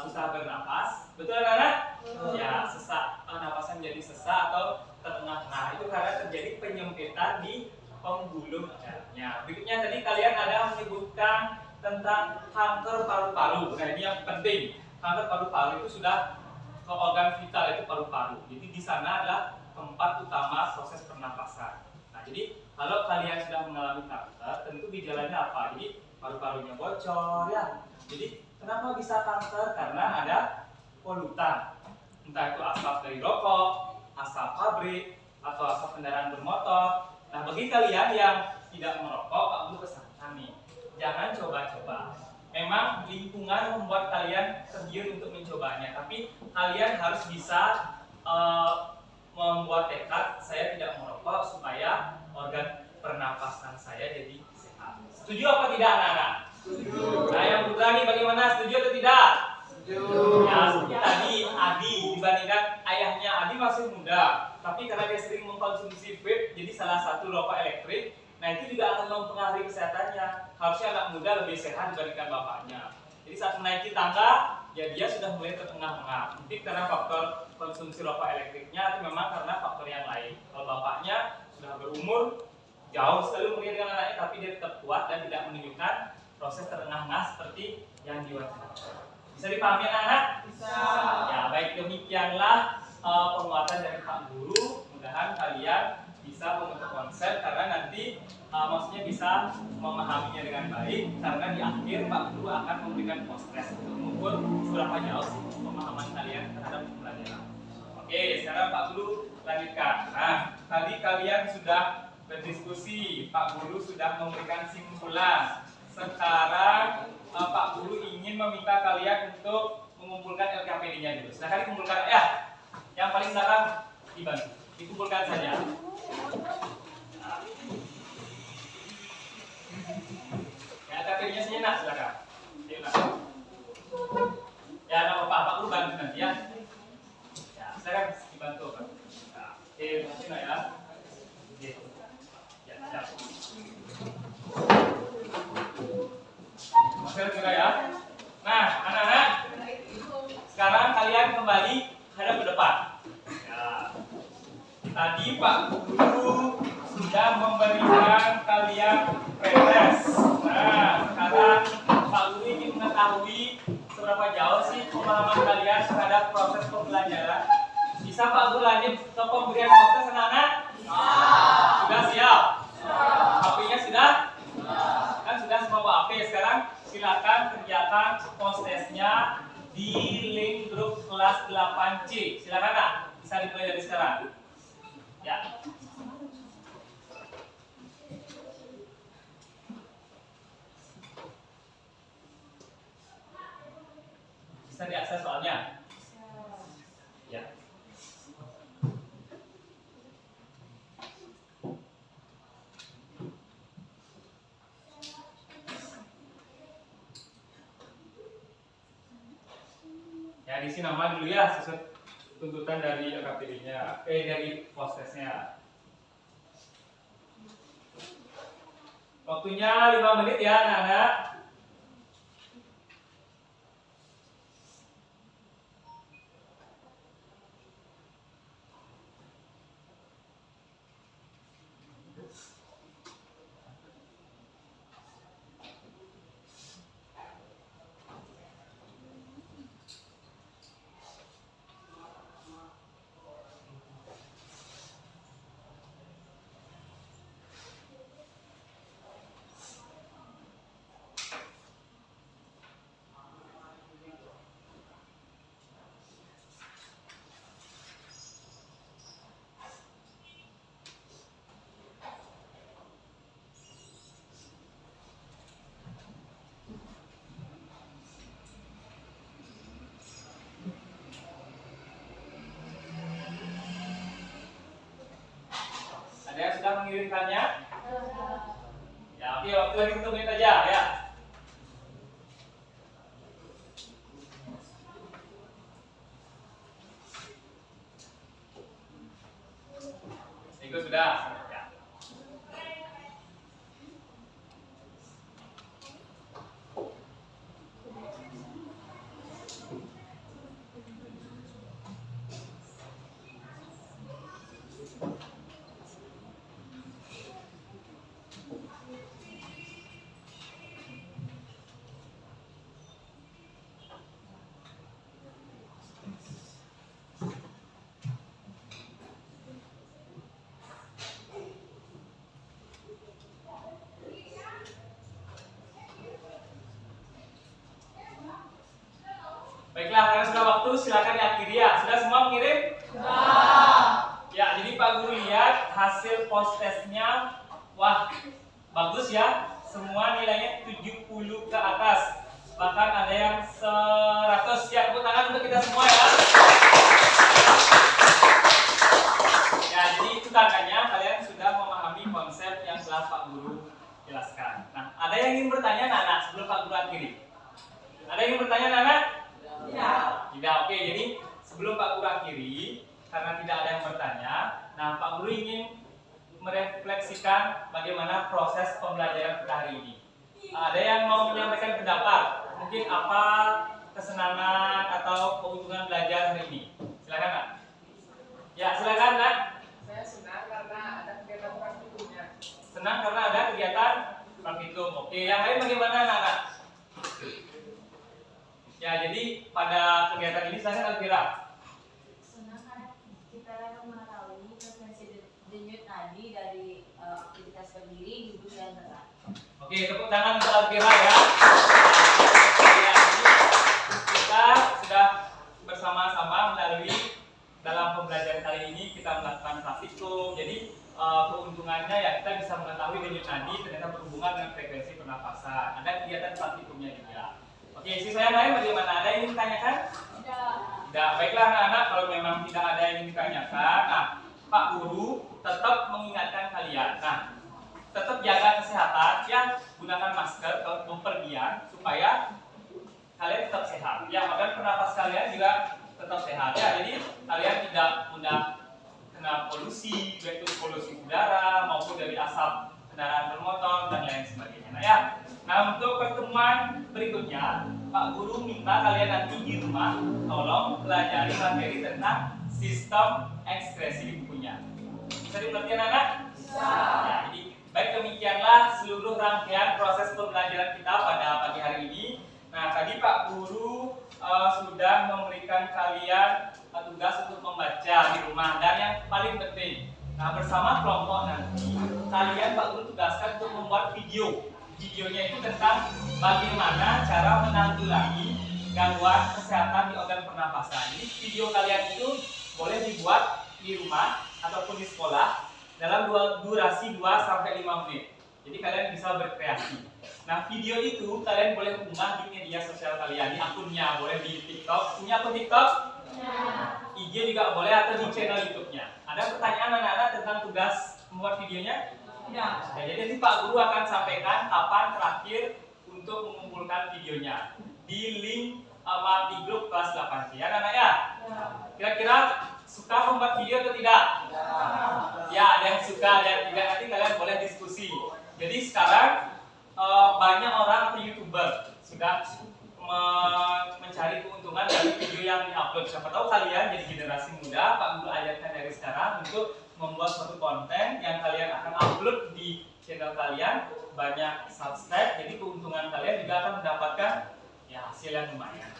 susah bernapas. Betul anak-anak? Ya, sesak, pernapasan jadi sesak atau terengah-engah. Itu karena terjadi penyempitan di pembuluh darahnya. Berikutnya tadi kalian ada menyebutkan tentang kanker paru-paru. Nah, ini yang penting. Kanker paru-paru itu sudah ke organ vital, itu paru-paru. Jadi di sana adalah tempat utama proses pernapasan. Nah, jadi kalau kalian sudah mengalami kanker, tentu gejalanya apa? Jadi paru-parunya bocor ya. Jadi kenapa bisa kanker? Karena ada polutan. Entah itu asap dari rokok, asap pabrik, atau asap kendaraan bermotor. Nah, bagi kalian yang tidak merokok, Pak Guru pesankan nih, jangan coba-coba. Memang lingkungan membuat kalian tergiur untuk mencobanya, tapi kalian harus bisa membuat tekad, saya tidak merokok supaya organ pernapasan saya jadi sehat. Setuju apa tidak anak-anak? Setuju. Nah, yang putra nih bagaimana? Setuju atau tidak? Setuju. Ya, seperti tadi Adi dibandingkan ayahnya, Adi masih muda, tapi karena dia sering mengkonsumsi vape, jadi salah satu rokok elektrik. Nah, itu juga akan mempengaruhi kesehatannya. Harusnya anak muda lebih sehat dibandingkan bapaknya. Jadi saat menaiki tangga, ya dia sudah mulai terengah-engah. Mungkin karena faktor konsumsi rokok elektriknya, atau memang karena faktor yang lain. Kalau bapaknya sudah berumur, jauh sekali umurnya dengan anaknya, tapi dia tetap kuat dan tidak menunjukkan proses terengah-engah seperti yang diwajarkan. Bisa dipahami anak-anak? Bisa. Ya, baik, demikianlah penguatan dari Pak Guru. Mudah-mudahan kalian bisa membentuk konsep, karena nanti maksudnya bisa memahaminya dengan baik, karena di akhir Pak Guru akan memberikan postres untuk mengukur seberapa jauh sih pemahaman kalian terhadap pembelajaran. Oke, sekarang Pak Guru lanjutkan. Nah, tadi kalian sudah berdiskusi, Pak Guru sudah memberikan simpulan. Sekarang Pak Guru ingin meminta kalian untuk mengumpulkan LKPD-nya dulu. Silahkan dikumpulkan ya. Yang paling belakang dibantu, dikumpulkan saja. Ya, LKPD-nya sejenak silakan. Ya, nggak apa-apa, Pak Guru bantu nanti ya. Ya, silakan dibantu Pak. Nah, oke, nanti ya. Oke. Ya, siap. Masih juga ya. Nah, anak-anak, sekarang kalian kembali hadap ke depan. Ya. Tadi Pak Guru sudah memberikan kalian pretest. Nah, sekarang Pak Guru ingin mengetahui mengetahui seberapa jauh sih pemahaman kalian terhadap proses pembelajaran. Bisa Pak Guru lanjut ke pemberian kontes anak-anak? Sudah siap? HP-nya sudah? Kan sudah semua bawa HP. Sekarang silakan kerjakan kontesnya di link grup kelas 8C. Silakan Kak, bisa dimulai dari sekarang. Ya. Bisa diakses soalnya? Ya. Ya, diisi nama dulu ya, sesuai tuntutan dari LKPD-nya, dari postesnya. Waktunya 5 menit ya, anak-anak. Ada yang sudah mengirimkannya? Ya, oke, waktu lagi 1 menit aja ya. Itu sudah. Ya. Baiklah, karena sudah waktu, silakan diakhiri ya. Sudah semua mengirim? Ya, jadi Pak Guru lihat hasil postesnya. Wah, bagus ya. Semua nilainya 70 ke atas. Bahkan ada yang 100. Ya, tepuk tangan untuk kita semua ya. Ya, jadi itu tandanya kalian sudah memahami konsep yang telah Pak Guru jelaskan. Nah, ada yang ingin bertanya, Nana, sebelum Pak Guru akhiri? Ada yang ingin bertanya, Nana? Tidak. Oke, jadi sebelum Pak Guru akhiri, karena tidak ada yang bertanya, nah Pak Guru ingin merefleksikan bagaimana proses pembelajaran kita hari ini. Ada yang mau menyampaikan pendapat? Mungkin apa kesenangan atau keuntungan belajar hari ini? Silakan, Nak. Ya, silakan, Nak. Saya senang karena ada kegiatan praktikumnya. Senang karena ada kegiatan praktikum. Oke, yang lain bagaimana, Nak? Ya, jadi pada kegiatan ini silakan Elvira. Senang karena kita akan mengetahui frekuensi denyut nadi dari aktivitas berdiri, duduk, dan gerak. Oke, tepuk tangan untuk Elvira ya. Ya, jadi kita sudah bersama-sama melalui dalam pembelajaran kali ini kita melakukan praktikum. Jadi keuntungannya ya kita bisa mengetahui denyut nadi ternyata berhubungan dengan frekuensi pernapasan. Ada kegiatan praktikumnya juga. Oke, siswa yang lain bagaimana? Ada yang ingin ditanyakan? Tidak. Baiklah anak-anak, kalau memang tidak ada yang ingin ditanyakan, nah Pak Guru tetap mengingatkan kalian. Nah, tetap jaga kesehatan ya, gunakan masker kalau bepergian supaya kalian tetap sehat. Ya, agar pernapas kalian juga tetap sehat ya. Jadi kalian tidak mudah kena polusi, baik itu polusi udara maupun dari asap kendaraan bermotor dan lain sebagainya. Nah ya, nah untuk pertemuan berikutnya Pak Guru minta kalian nanti di rumah tolong pelajari materi tentang sistem ekspresi di bukunya. Bisa dimengerti anak? Bisa. Ya, jadi baik demikianlah seluruh rangkaian proses pembelajaran kita pada pagi hari ini. Nah tadi bersama kelompok nanti kalian Pak Guru tugaskan untuk membuat video. Videonya itu tentang bagaimana cara menanggulangi gangguan kesehatan di organ pernapasan. Jadi video kalian itu boleh dibuat di rumah ataupun di sekolah dalam durasi 2 sampai 5 menit. Jadi kalian bisa berkreasi. Nah, video itu kalian boleh unggah di media sosial kalian, di akunnya, boleh di TikTok. Punya akun TikTok? IG juga boleh, atau di channel YouTube-nya. Ada pertanyaan anak-anak tentang tugas membuat videonya? Tidak. Nah, jadi Pak Guru akan sampaikan kapan terakhir untuk mengumpulkan videonya di link di grup kelas 8 ya anak-anak ya. Kira-kira suka membuat video atau tidak? Ya, ada yang suka, ada yang tidak. Nanti kalian boleh diskusi. Jadi sekarang banyak orang atau YouTuber sudah mencari keuntungan dari video yang diupload. Siapa tahu kalian jadi generasi muda, Pak Guru ajarkan dari sekarang untuk membuat suatu konten yang kalian akan upload di channel kalian, banyak subscribe, jadi keuntungan kalian juga akan mendapatkan ya hasil yang lumayan.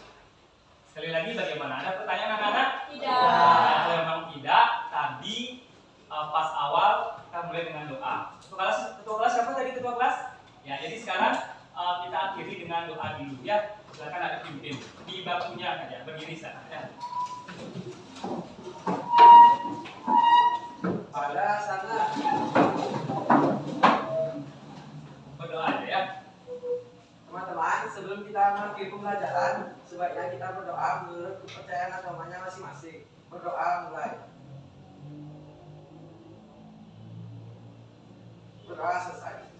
Sekali lagi, bagaimana? Ada pertanyaan anak-anak? Tidak. Nah, kalau memang tidak, tadi pas awal kita mulai dengan doa. Ketua kelas siapa tadi ketua kelas? Ya, jadi sekarang kita akhiri dengan doa dulu ya. Silakan ada pimpin di bangkunya aja, berdiri sana ya. Pada sana. Berdoa aja ya. Teman-teman, sebelum kita mengakhiri pembelajaran, sebaiknya kita berdoa menurut kepercayaan agamanya masing-masing. Berdoa mulai. Berdoa selesai.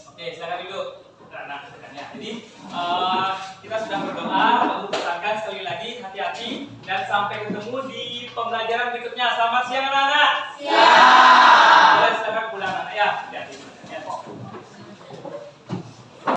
Oke, silakan duduk. Nah, ya. Jadi kita sudah berdoa, lalu pesankan sekali lagi hati-hati dan sampai ketemu di pembelajaran berikutnya. Selamat siang anak-anak.